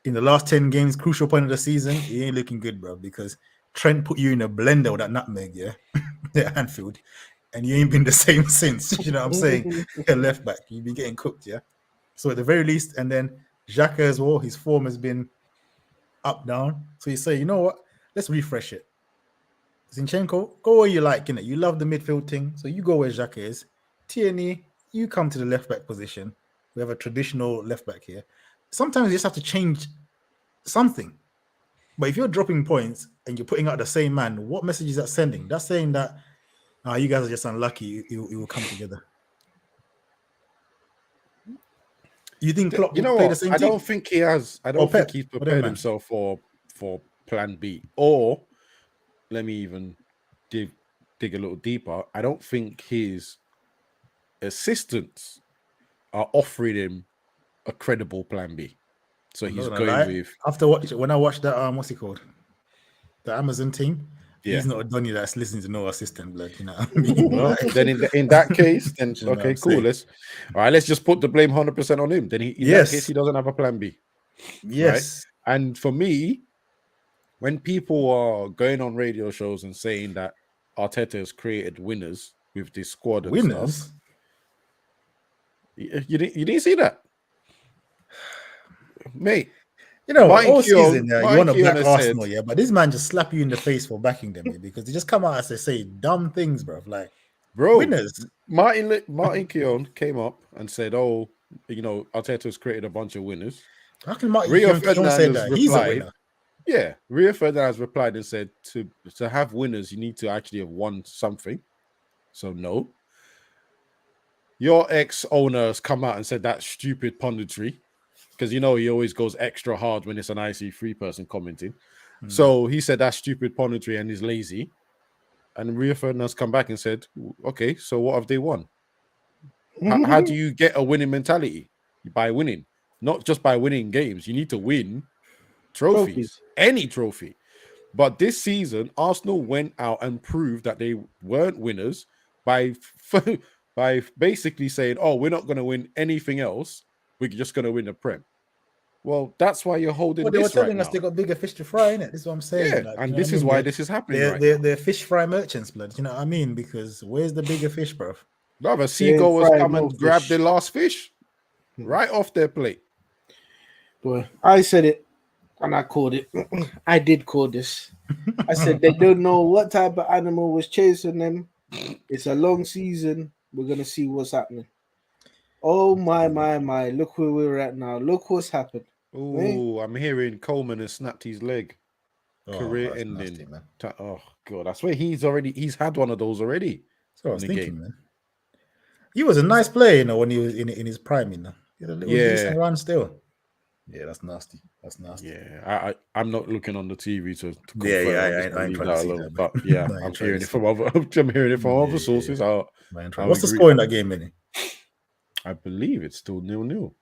in the last 10 games, crucial point of the season, you ain't looking good, bro, because Trent put you in a blender with that nutmeg, yeah? At Anfield. And you ain't been the same since. You know what I'm saying? Left back. You've been getting cooked, yeah? So at the very least, and then Xhaka as well, his form has been up, down. So you say, you know what? Let's refresh it. Zinchenko, go where you like, innit? You love the midfield thing, so you go where Xhaka is. Tierney, you come to the left back position. We have a traditional left back here. Sometimes you just have to change something. But if you're dropping points and you're putting out the same man, what message is that sending? That's saying that you guys are just unlucky. It will come together. You think Klopp You know will play what? the same I team? don't think he has. I Or don't think Pep, he's or them prepared man? himself for Plan B. Or let me even dig a little deeper. I don't think his assistants are offering him a credible Plan B. So I'm he's not gonna going lie. with After when I watched that, what's it called? The Amazon team. yeah. He's not a Donny that's listening to no assistant, blood. You know what I mean? Well, Like, then in that case, then you know what okay, I'm cool. saying? Let's just put the blame 100% on him. Then in that case, he doesn't have a Plan B. Yes. Right? And for me, when people are going on radio shows and saying that Arteta has created winners with this squad and Winners. stuff, you didn't see that, mate. You know, Martin all Keown- season, you Martin want to Keown black has Arsenal, said- yeah, but this man just slap you in the face for backing them, yeah, because they just come out as they say dumb things, bro. Like, Bro, winners. Martin Keown came up and said, "Oh, Arteta's created a bunch of winners." How can Martin Rio Keown say Ferdinand has that? He's a replied, winner. Yeah, Rio Ferdinand has replied and said to have winners, you need to actually have won something. So no. Your ex-owner has come out and said that's stupid punditry because he always goes extra hard when it's an IC3 person commenting. So he said that's stupid punditry and he's lazy. And Rio Ferdinand's come back and said, okay, so what have they won? How do you get a winning mentality? By winning, not just by winning games. You need to win trophies, any trophy. But this season, Arsenal went out and proved that they weren't winners by basically saying, oh, we're not going to win anything else. We're just going to win the Prem. Well, that's why you're holding they were this telling right us now. they got bigger fish to fry, innit? This is what I'm saying. Yeah, like, and this is why this is happening right now. They're fish fry merchants, blood. You know what I mean? Because where's the bigger fish, bro? Brother, seagull has come and grabbed the last fish right off their plate. Boy, I said it, and I called it. I did call this. I said they don't know what type of animal was chasing them. It's a long season. We're gonna see what's happening. Oh my. Look where we're at now. Look what's happened. Oh, I'm hearing Coleman has snapped his leg. Career that's ending. nasty, man. Oh god, I swear he's had one of those already. So I was thinking, man. He was a nice player, you know, when he was in his prime, you know. He had a little decent run still. Yeah, that's nasty. That's nasty. Yeah, I'm not looking on the TV to confirm. I ain't trying to see that, but yeah, I'm hearing it from other sources. What's the score in that game, Minnie? I believe it's still 0-0.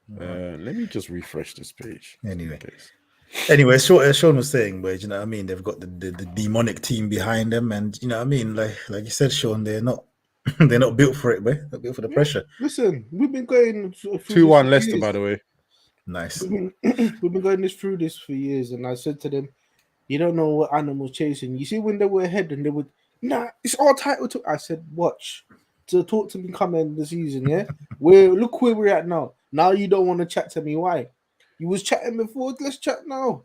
Let me just refresh this page. Anyway, as Sean was saying, but you know what I mean, they've got the demonic team behind them, and you know what I mean, like you said, Sean, they're not built for it, boy. They're built for the pressure. Listen, we've been going 2-1 Leicester, by the way. Nice. We've been going through this for years, and I said to them, "You don't know what animals chasing. You see, when they were ahead and they would, it's our title." I said, "Watch." To talk to me coming the season, yeah. Look where we're at now. Now you don't want to chat to me. Why? You was chatting before. Let's chat now.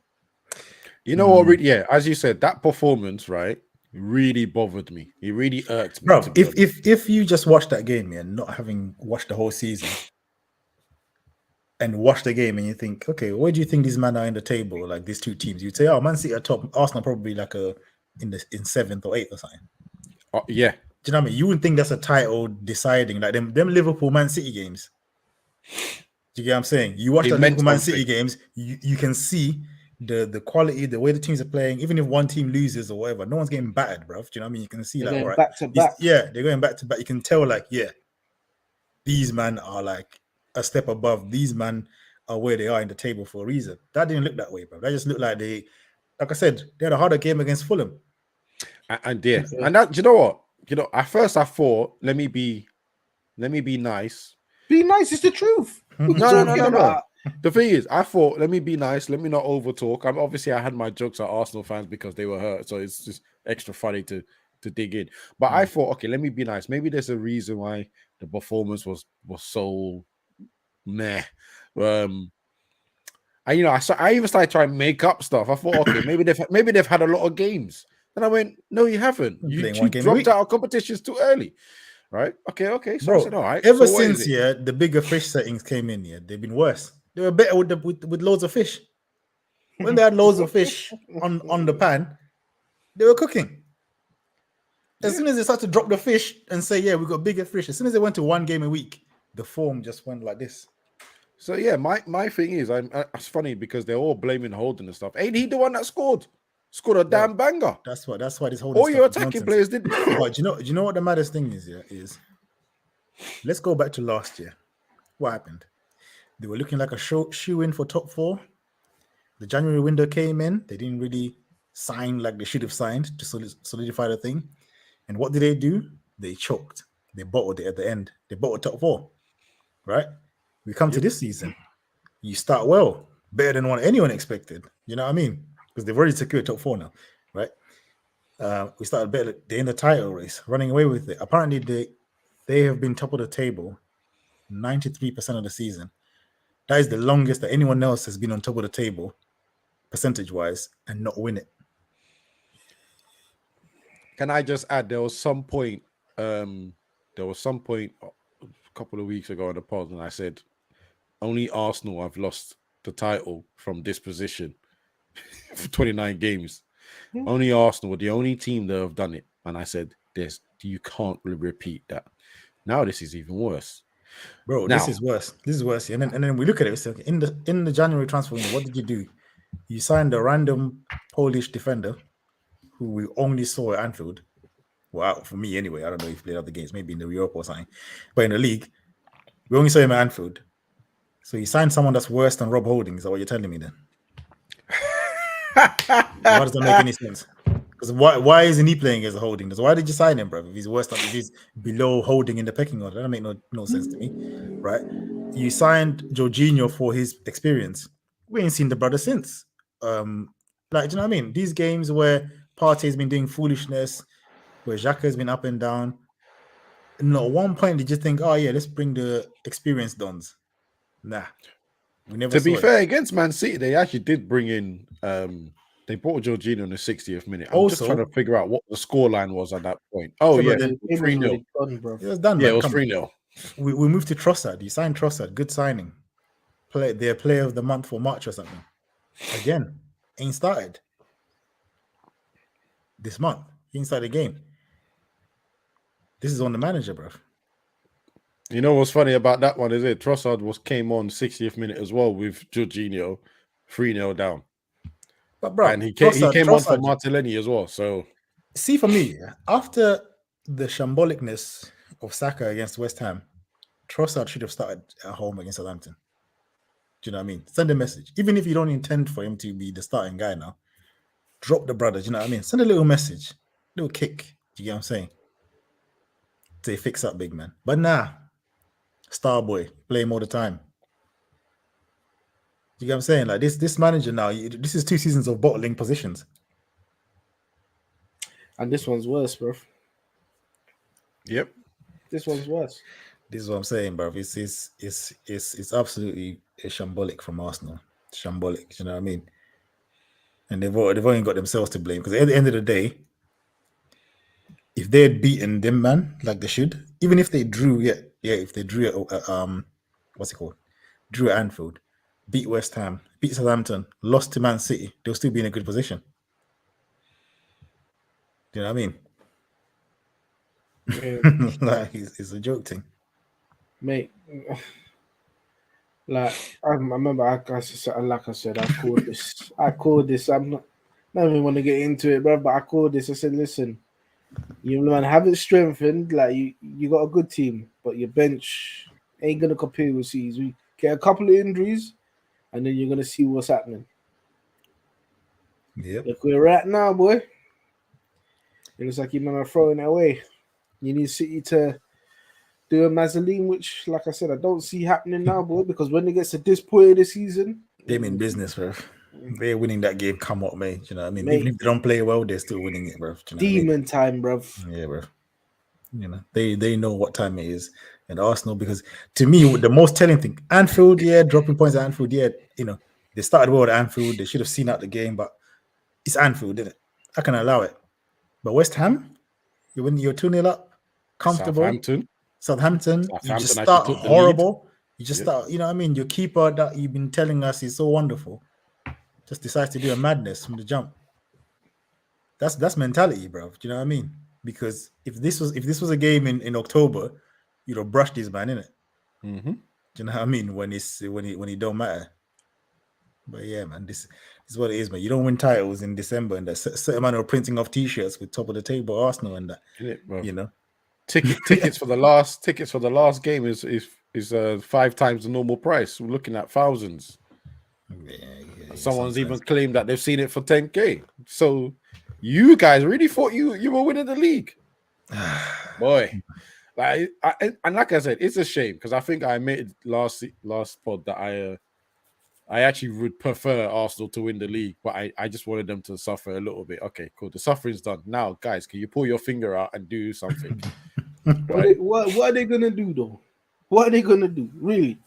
You know what? Yeah, as you said, that performance, right, really bothered me. It really irked me. Bro, if you just watch that game, yeah, not having watched the whole season, and watch the game, and you think, okay, where do you think these men are in the table? Like these two teams, you'd say, oh, Man City are top. Arsenal probably like in 7th or 8th or something. Yeah. Do you know what I mean? You wouldn't think that's a title deciding, like them Liverpool Man City games. Do you get what I'm saying? You watch the Liverpool Man City games, you can see the quality, the way the teams are playing. Even if one team loses or whatever, no one's getting battered, bro. Do you know what I mean? You can see they're like back to back. Yeah, they're going back to back. You can tell like, yeah, these men are like a step above. These men are where they are in the table for a reason. That didn't look that way, bro. That just looked like like I said, they had a harder game against Fulham. And that, you know what? You know, at first I thought, let me be nice. Be nice, it's the truth. No. The thing is, I thought, let me be nice, let me not over talk. I had my jokes at Arsenal fans because they were hurt, so it's just extra funny to dig in. But I thought, okay, let me be nice. Maybe there's a reason why the performance was so meh. I even started trying to make up stuff. I thought, okay, maybe they've had a lot of games. And I went, no, you haven't. You dropped out of competitions too early, right? Okay. So bro, I said, all right. Ever since the bigger fish settings came in, they've been worse. They were better with loads of fish. When they had loads of fish on the pan, they were cooking. As soon as they started to drop the fish and say, yeah, we got bigger fish. As soon as they went to one game a week, the form just went like this. So yeah, my thing is, it's funny because they're all blaming Holden and stuff. Ain't he the one that scored a damn banger? That's why this Holden. All your attacking players did. But do you know what the maddest thing is? Yeah, is let's go back to last year. What happened? They were looking like a shoe in for top 4. The January window came in. They didn't really sign like they should have signed to solidify the thing. And what did they do? They choked. They bottled it at the end. They bottled top 4. Right? We come to this season. You start well, better than what anyone expected. You know what I mean? Because they've already secured top 4 now, right? We started better. They're in the title race, running away with it. Apparently, they have been top of the table 93% of the season. That is the longest that anyone else has been on top of the table, percentage-wise, and not win it. Can I just add? There was some point a couple of weeks ago in the pod, and I said, only Arsenal have lost the title from this position for 29 games. Only Arsenal were the only team that have done it. And I said, you can't repeat that. Now this is even worse. Bro, this is worse. This is worse. And then we look at it. So in the January transfer window, what did you do? You signed a random Polish defender who we only saw at Anfield. Well, for me anyway, I don't know if he played other games, maybe in the Europe or something. But in the league, we only saw him at Anfield. So you signed someone that's worse than Rob Holding. Is that what you're telling me then? Why does that make any sense? Because why isn't he playing as a Holding? Why did you sign him, bro? If he's worse than, if he's below Holding in the pecking order, that don't make no sense to me, right? You signed Jorginho for his experience. We ain't seen the brother since. Like, do you know what I mean? These games where Partey's been doing foolishness, where Xhaka has been up and down. No, at one point they just think, oh yeah, let's bring the experienced dons. Nah, we never. To be saw fair, it. against Man City, they actually did bring in. They brought Jorginho in the 60th minute. I'm Also, just trying to figure out what the scoreline was at that point. Oh yeah, It was 3-0. already done, bro. it was done. Yeah, Man. it was Come on. 3-0. We moved to Trossard. You signed Trossard. Good signing. Their player of the month for March or something. Again, ain't started this month. He ain't started the game. This is on the manager, bro. You know what's funny about that one is it? Trossard came on 60th minute as well with Jorginho, 3-0 down. But bro, And he came on for Trossard, Martinelli as well. So see, for me, after the shambolicness of Saka against West Ham, Trossard should have started at home against Southampton. Do you know what I mean? Send a message. Even if you don't intend for him to be the starting guy now, drop the brother. Do you know what I mean? Send a little message, little kick. Do you get what I'm saying? Say, fix up, big man. But nah, star boy, play him all the time. You get what I'm saying? Like this manager now, this is 2 seasons of bottling positions. And this one's worse, bro. yep. This one's worse. This is what I'm saying, bro. It's absolutely shambolic from Arsenal. Shambolic, you know what I mean? And they've only got themselves to blame, because at the end of the day, if they had beaten them, man, like they should, even if they drew, if they drew at what's it called? Drew at Anfield, beat West Ham, beat Southampton, lost to Man City, they'll still be in a good position. Do you know what I mean? Yeah, Like it's a joke thing. mate. Like I remember, like I said, I called this. I'm not even want to get into it, bro. But I called this. I said, listen, you man haven't strengthened. Like you got a good team, but your bench ain't gonna compete with C's. We get a couple of injuries, and then you're gonna see what's happening. Yep. Look where we're at now, boy. It looks like you man are throwing it away. You need City to do a Mazzoline, which, like I said, I don't see happening now, boy, because when it gets to this point of the season, They're in business, bro. They're winning that game, come what may. You know what I mean? Mate. Even if they don't play well, they're still winning it, bro. Do you know what I mean? demon time, bruv. Yeah, bro. You know, they know what time it is. And Arsenal, because to me, the most telling thing, Anfield, dropping points at Anfield, you know, they started well at Anfield. They should have seen out the game, but it's Anfield, didn't it? I can allow it. But West Ham, you're 2-0 up, comfortable. Southampton, you just start horrible. You just start, you know what I mean? Your keeper that you've been telling us is so wonderful just decides to do a madness from the jump. That's mentality, bro. Do you know what I mean? Because if this was a game in October, you'd have brushed this man, innit? Mm-hmm. Do you know what I mean? When he don't matter. But yeah, man, this is what it is, man. You don't win titles in December, and that certain man are printing off T-shirts with top of the table Arsenal and that. You know, tickets for the last game is 5 times the normal price. We're looking at thousands. Someone's even claimed that they've seen it for 10K. So you guys really thought you were winning the league, boy. Like I said, it's a shame, because I think I admitted last pod that I actually would prefer Arsenal to win the league, but I just wanted them to suffer a little bit. Okay, cool. The suffering's done. Now, guys, can you pull your finger out and do something? Right? What are they gonna do though? What are they gonna do, really?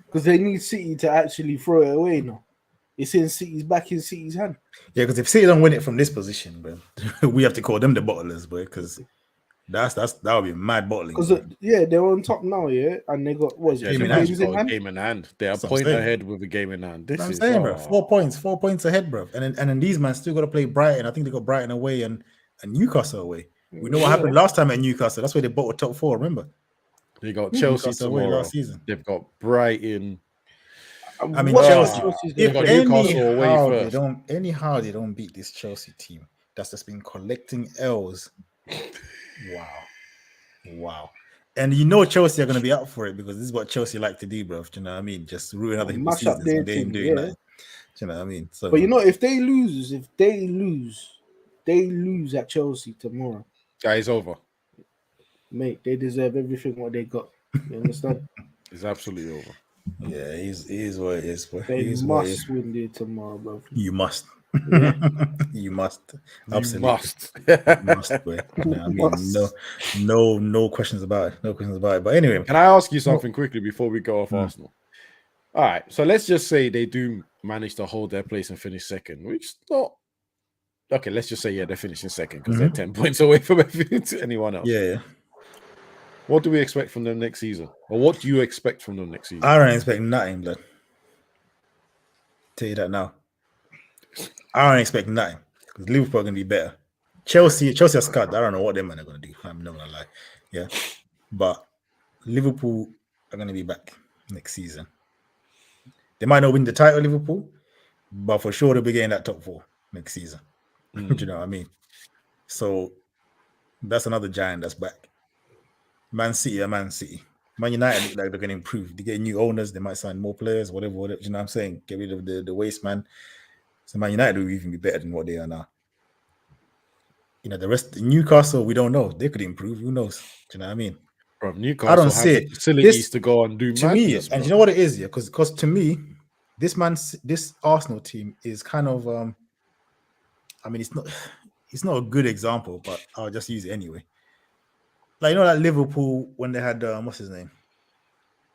Because they need City to actually throw it away now. It's in City's hand. Yeah, because if City don't win it from this position, bro, we have to call them the bottlers, boy, because that would be mad bottling. Because they're on top now, and they got game in hand. They are a point ahead with a game in hand. This I'm is saying, bro, 4 points ahead, bro. And then these man still got to play Brighton. I think they got Brighton away and Newcastle away. We know what happened last time at Newcastle. That's where they bought a top 4. Remember? They got Chelsea tomorrow. Last season. They've got Brighton. I mean, Chelsea. If anyhow they don't beat this Chelsea team, that's just been collecting L's. Wow. And you know Chelsea are going to be up for it because this is what Chelsea like to do, bro. Do you know what I mean? Just ruin other people's Mash up seasons their when they ain't team, doing yeah. nothing. Do you know what I mean? So, But you know, if they lose at Chelsea tomorrow, It's over. mate, they deserve everything what they got. You understand? It's absolutely over. yeah, it is what it is, bro. They It is what it is. must win there tomorrow, bro. You must. Yeah. You must. You Absolutely. must. You must, bro. You know what I mean, Must. no questions about it. No questions about it. But anyway, Can I ask you something quickly before we go off Mm. Arsenal? All right, so let's just say they do manage to hold their place and finish second, which is not okay. Let's just say they're finishing second because they're 10 points away from anyone else. yeah. What do we expect from them next season, or what do you expect from them next season? I don't expect nothing, blood. Tell you that now. I don't expect nothing because Liverpool are going to be better. Chelsea are scared. I don't know what them men are going to do. I'm not going to lie. Yeah. But Liverpool are going to be back next season. They might not win the title, Liverpool, but for sure they'll be getting that top 4 next season. Do you know what I mean? So that's another giant that's back. Man City are Man City. Man United look like they're going to improve. They get new owners. They might sign more players, whatever. You know what I'm saying? Get rid of the waste man. So Man United will even be better than what they are now. You know, the rest, Newcastle, we don't know. They could improve. Who knows? Do you know what I mean? Bro, Newcastle I don't have see the it. facilities to go and do To me, madness, and bro. you know what it is, yeah? Because to me, this Arsenal team is kind of I mean, it's not a good example, but I'll just use it anyway. Like, you know, like Liverpool when they had what's his name?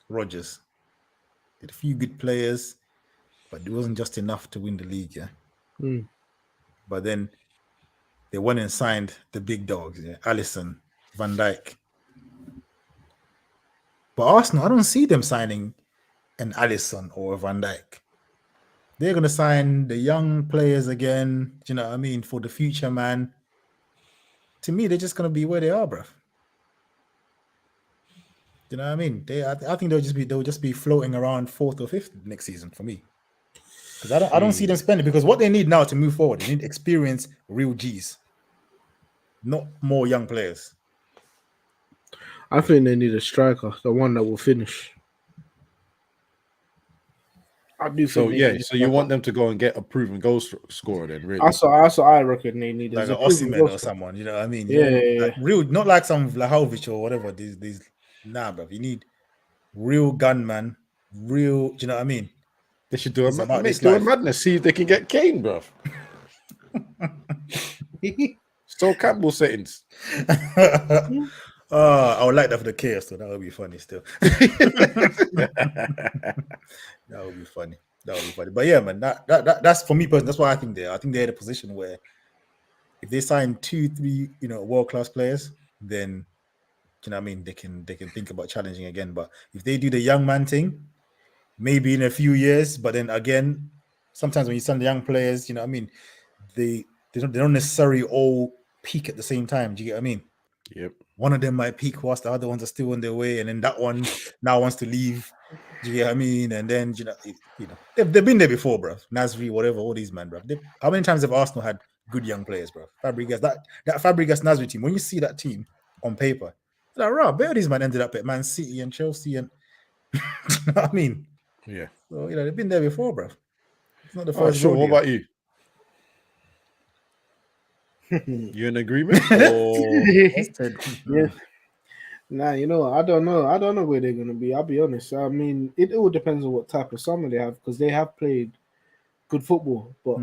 Rodgers. Had a few good players, but it wasn't just enough to win the league, yeah. Mm. But then they went and signed the big dogs, yeah, Alisson, Van Dijk. But Arsenal, I don't see them signing an Alisson or a Van Dijk. They're gonna sign the young players again. Do you know what I mean? For the future, man. To me, they're just gonna be where they are, bro. You know what I mean? I think they'll just be floating around 4th or 5th next season for me. Because I don't see them spending, because what they need now to move forward, they need experienced real G's, not more young players. I think they need a striker, the one that will finish. I do So think. yeah, so you want them to go and get a proven goal scorer, then really? That's what I reckon they need. Like Is an a proven Osimhen goal or scorer. someone, you know what I mean? Yeah, You know, yeah, like real, not like some Vlahovic or whatever. These nah, bro. You need real gunman, real. Do you know what I mean? They should do It's about a this life. madness. See if they can get Kane, bro. So Campbell settings. I would like that for the chaos, so that would be funny still. That would be funny. But yeah, man, that's for me personally. That's why I think they're in a position where if they sign 2-3, world-class players, then you know what I mean, they can think about challenging again. But if they do the young man thing, maybe in a few years, but then again, sometimes when you sign the young players, you know what I mean, they don't necessarily all peak at the same time. Do you get what I mean? Yep. One of them might peak whilst the other ones are still on their way, and then that one now wants to leave. Do you get what I mean? And then they've been there before, bro. Nasri, whatever, all these men, bro. How many times have Arsenal had good young players, bro? Fabregas, that Fabregas Nasri team. When you see that team on paper, you're like, right, better these men ended up at Man City and Chelsea, and you know what I mean? Yeah. So they've been there before, bro. It's not the Oh, first. sure. What rodeo. about you? You in agreement? Or Yeah. Nah, I don't know. I don't know where they're gonna be. I'll be honest. I mean, it all depends on what type of summer they have, because they have played good football, but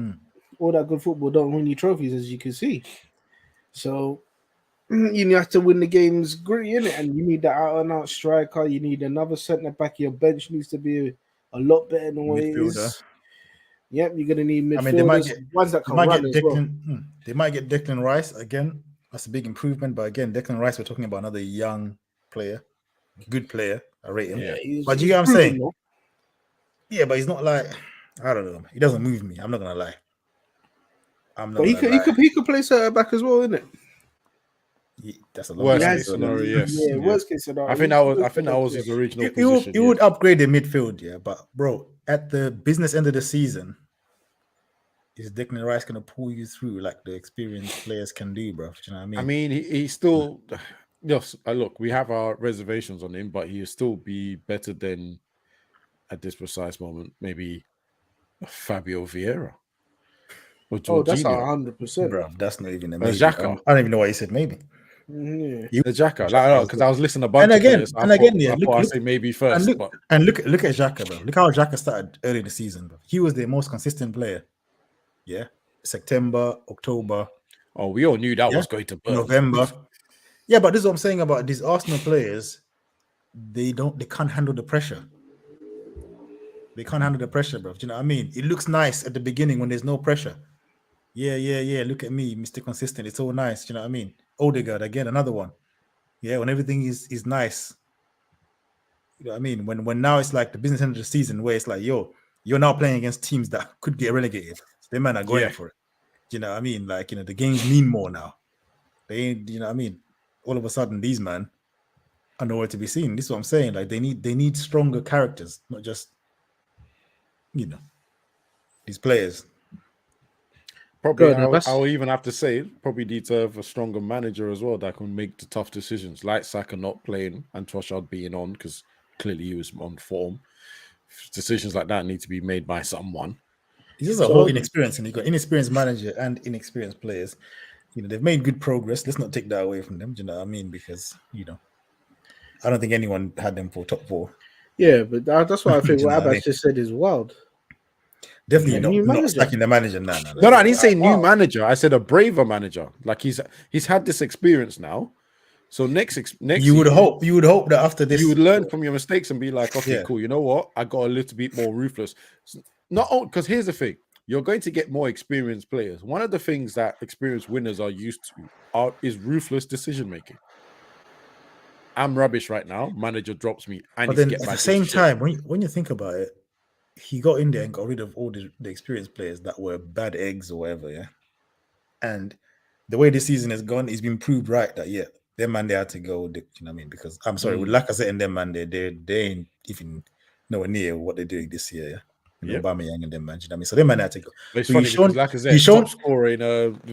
all that good football don't win you trophies, as you can see. So you have to win the games gritty, innit? And you need that out and out striker. You need another centre back. Your bench needs to be a lot better than what it Midfielder. is. Yep, you're gonna need midfielders. I mean, they might get ones that can run as well. They might get Declan Rice again. That's a big improvement. But again, Declan Rice, we're talking about another young player, good player. I rate him. Yeah. But you get what I'm saying? Though. Yeah, but he's not like, I don't know. He doesn't move me. I'm not gonna lie. But he could play centre back as well, isn't it? That's a worst case scenario. Yes. Yeah, worst case scenario. I think that was his original position. He would upgrade the midfield, yeah. But bro, at the business end of the season, is Declan Rice going to pull you through like the experienced players can do, bro? Do you know what I mean? I mean, he's still. Yes, look, we have our reservations on him, but he'll still be better than at this precise moment, maybe Fabio Vieira or Oh, that's Jorginho, 100%. Bro, that's not even a maybe. Xhaka. I don't even know why you said maybe. Yeah. Xhaka. Like, because I was listening to a bunch And of again, players. I yeah, thought I'd say maybe first, and but look at Xhaka, bro. Look how Xhaka started early in the season, bro. He was the most consistent player. Yeah, September, October. oh, we all knew that Yeah? was going to burn. November. Yeah, but this is what I'm saying about these Arsenal players. They can't handle the pressure. They can't handle the pressure, bro. Do you know what I mean? It looks nice at the beginning when there's no pressure. Yeah. Look at me, Mr. Consistent. It's all nice. Do you know what I mean? Odegaard, again, another one. Yeah, when everything is nice. You know what I mean? When now it's like the business end of the season where it's like, yo, you're now playing against teams that could get relegated. So they might not going for it. Do you know what I mean? Like, the games mean more now. They ain't, you know what I mean? All of a sudden, these man are nowhere to be seen. This is what I'm saying. Like, they need stronger characters, not just, these players. Probably, God, I'll even have to say, probably need to have a stronger manager as well that can make the tough decisions, like Saka not playing and Trossard being on because clearly he was on form. Decisions like that need to be made by someone. It's just a whole inexperience, and you've got inexperienced manager and inexperienced players. They've made good progress. Let's not take that away from them. Do you know what I mean? Because I don't think anyone had them for top 4. Yeah, but that's why I think what You know what I Abbas mean? just said is wild. Definitely New not manager. stacking the manager. No. No, I didn't say new manager. I said a braver manager. Like he's had this experience now. So next You would hope that after this you would learn from your mistakes and be like, okay, Yeah. cool. You know what? I got a little bit more ruthless. Not only because here's the thing: you're going to get more experienced players. One of the things that experienced winners are used to is ruthless decision making. I'm rubbish right now. Manager drops me. But then at the same time, when you think about it, he got in there and got rid of all the experienced players that were bad eggs or whatever, yeah. And the way this season has gone, it's been proved right that them man they had to go. You know what I mean? Because I'm sorry, with Lacazette and them man, they ain't even nowhere near what they're doing this year, yeah. Aubameyang and them man, you know what I mean? So them man had to go. But it's funny because Lacazette top scorer in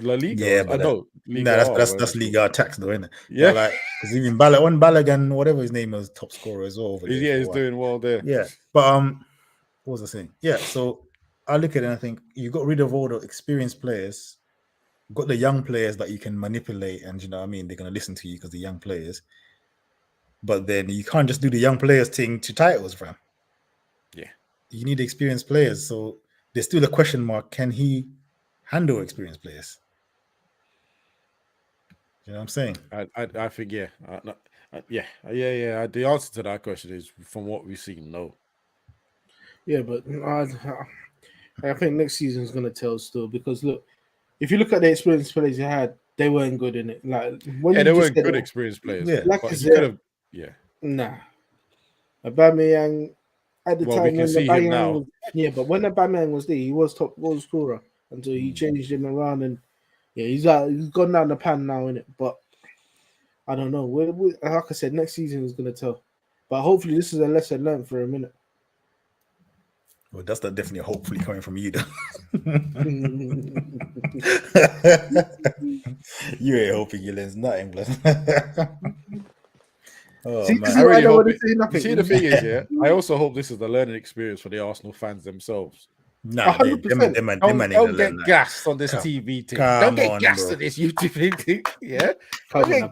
La Liga. Yeah, but that's Liga tax though, isn't it? Yeah, but because even Balogun, whatever his name is, top scorer as well. Over there he's doing well there. Yeah, but what was I saying? Yeah, so I look at it and I think you got rid of all the experienced players, got the young players that you can manipulate, and you know what I mean, they're gonna listen to you because they're young players. But then you can't just do the young players thing to titles, fam. Yeah, you need experienced players. So there's still a question mark: can he handle experienced players? You know what I'm saying? I think yeah. The answer to that question is from what we've seen, no. Yeah, but I think next season is going to tell still because look, if you look at the experienced players you had, they weren't good in it. Like they weren't good experienced players. Yeah, like but he could have. Yeah, nah. Aubameyang at the time we can when see him now. But when Aubameyang was there, he was top goal scorer until he changed him around, and he's gone down the pan now, innit? But I don't know. Like I said, next season is going to tell. But hopefully, this is a lesson learned for a minute. Well, that's not definitely hopefully coming from you, though. You ain't hoping you learn nothing, blood. See, man. I really hope it. You see, the thing is, I also hope this is the learning experience for the Arsenal fans themselves. Nah, don't get gassed on this TV thing. Don't get gassed on this YouTube thing. Yeah,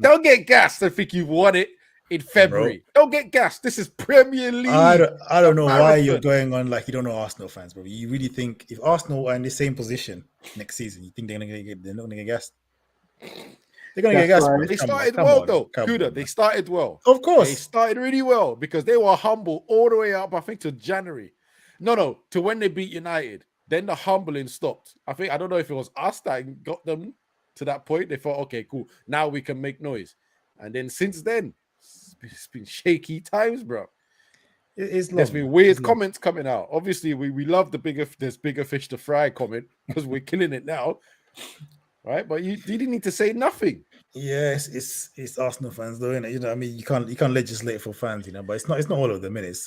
don't get gassed and think you've won it in February. Bro. Don't get gassed. This is Premier League. I don't know why you're going on like you don't know Arsenal fans, bro. You really think if Arsenal are in the same position next season, you think they're not gonna get gassed? They're gonna get gassed. Right. They started well though. Kuda, they started well. Of course, they started really well because they were humble all the way up. I think to January. No, to when they beat United. Then the humbling stopped. I don't know if it was us that got them to that point. They thought, okay, cool. Now we can make noise. And then since then, it's been shaky times, bro. There's been weird comments coming out. Obviously, we love there's bigger fish to fry comment because we're killing it now. Right? But you didn't need to say nothing. Yeah, it's Arsenal fans though, innit? You know, what I mean, you can't legislate for fans, you know, but it's not all of them, innit? It's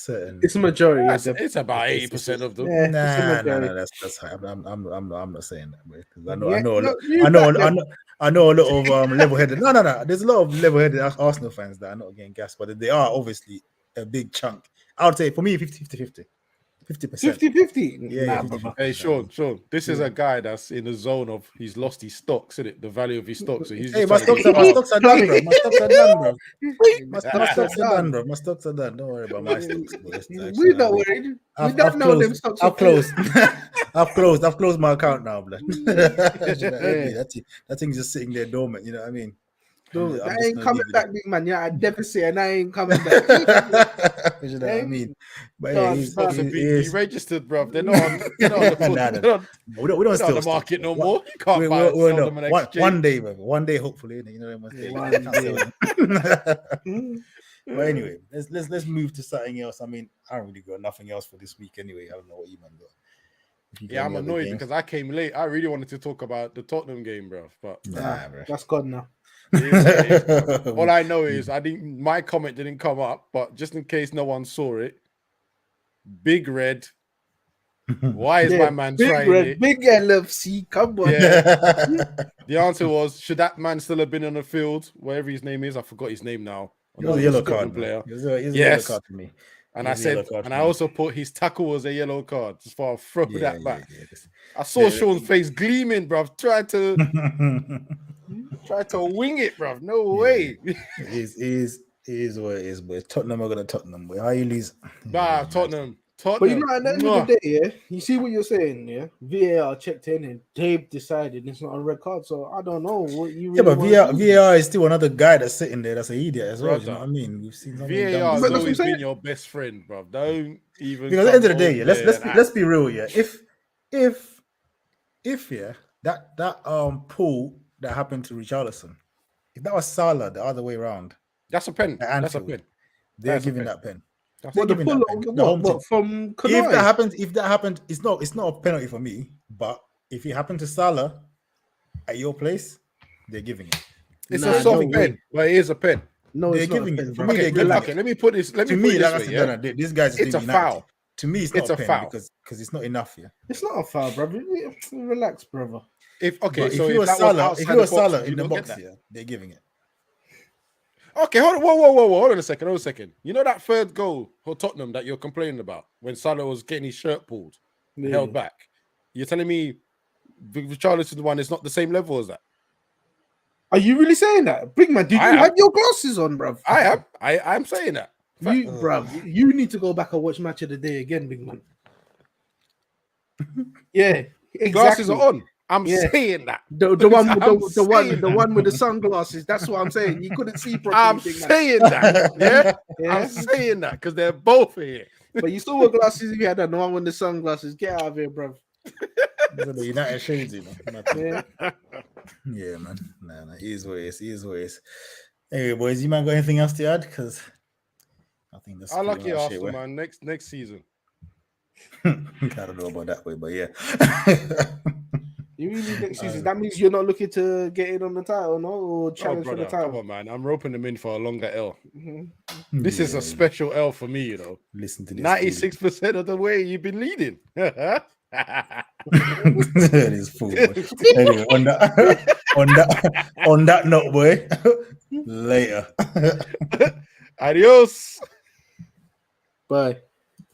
certain. It's a majority of them. It's about 80% of them. Yeah, it's a Nah, majority. that's high. I'm not saying that, bro. 'Cause I Yeah, know no, you back them. I know a lot of level-headed. No. There's a lot of level-headed Arsenal fans that are not getting gas, but they are obviously a big chunk. I would say for me, 50-50. 50%. 50-50. Yeah, Nah, yeah, brother. 50-50. Hey, Sean, this is a guy that's in the zone of he's lost his stocks, isn't it? The value of his stocks. So he's Hey, just my trying to get stocks are done, bro. My stocks are done, bro. My Stocks stocks are are done, done. bro. My stocks are done. Don't worry about my stocks, bro. We're not worried. We don't know them stocks. I've closed. I've closed my account now, blood. Yeah. That thing's just sitting there dormant. You know what I mean? No, I'm that just ain't gonna coming leave it back, big man. Yeah, I never say, and I ain't coming back. you know what I mean? But Done, yeah, stocks are he's deregistered, bruv. They're not on the Nah, they're not we don't on steal the stocks, market bro. no more. You can't buy and sell them and exchange. One day, brother. One day, hopefully, you know, One day. But anyway, let's move to something else. I mean, I don't really got nothing else for this week anyway. I don't know what you man got. If you got Yeah, I'm any other annoyed games. because I came late. I really wanted to talk about the Tottenham game, bruv. But Nah, bro. That's gone now. it is what it is, bruv. All I know is my comment didn't come up, but just in case no one saw it, Big Red. Why is Yeah, my man big trying red, it? big LFC. Come on. Yeah. The answer was, should that man still have been on the field, wherever his name is? I forgot his name now. It was a yellow Scotland card, player. player. It was a yellow Yes. card to me. And It I was a yellow said, card and for I me. also put his tackle was a yellow card. Just for throw Yeah, that back. yeah. I saw Sean's face gleaming, bruv. Try to wing it, bruv. No way. It is what it is, but Tottenham are gonna Tottenham. Boy. How you lose? Nah, Tottenham. But you know, at the end of the day, yeah, you see what you're saying, yeah. VAR checked in and they've decided it's not a red card. So I don't know what you. Yeah, Really but VAR is still another guy that's sitting there that's an idiot as well. Brother, You know what I mean? We've seen some VAR But has that's what I'm always been saying. your best friend, bruv. Don't even. Because at the end of the day, come yeah, over there and let's be real, yeah. If yeah, that pull that happened to Richarlison, if that was Salah the other way around, That's a pen. at That's a Anfield, pen. they're That's a giving pen. that pen. That's They're What the giving full? that pen. The home team. What from If that Kanai? happened, it's not a penalty for me. But if it happened to Salah at your place, they're giving it. It's Nah, a soft no pen, but it is a pen. No, They're it's not a giving pen, it. For bro. me, Okay, they're giving okay. it. Let me put this. Let me To put me, it like I this way. said, Yeah? no, this guy's It's a United. foul. To me, it's not It's a a pen foul. because it's not enough. Yeah. It's not a foul, brother. Relax, brother. If okay, But so if you were that was Salah, outside if you were the box, Salah would in you the not get box that? here, they're giving it. Okay, hold on, whoa, hold on a second. You know that third goal for Tottenham that you're complaining about when Salah was getting his shirt pulled, and held back. You're telling me Richarlison's one is not the same level as that? Are you really saying that, big man? Did I you am. have your glasses on, bruv? I am. I'm saying that. You need to go back and watch Match of the Day again, big man. Yeah, exactly. Glasses are on. I'm Yeah. saying that. The one with I'm the saying one with the sunglasses. That's what I'm saying. You couldn't see properly, I'm big man. saying that. Yeah, Yeah? I'm saying that because they're both here. But you still wear glasses if you had the one with the sunglasses. Get out of here, bruv. These are the United shades, you know. Yeah. Yeah, man. Nah, he is what it is. Anyway, boys, you man got anything else to add? Because I think that's I like pretty you, much Arsenal, it, man. Next season. I don't know about that way, but yeah. You really next season. That means you're not looking to get in on the title, no, or challenge for the Come title. on, man. I'm roping them in for a longer L. Mhm. This is a special L for me, you know. Listen to this. 96% of the way you've been leading. That is fool. Boy. Anyway, on that note, boy. Later. Adios. Bye.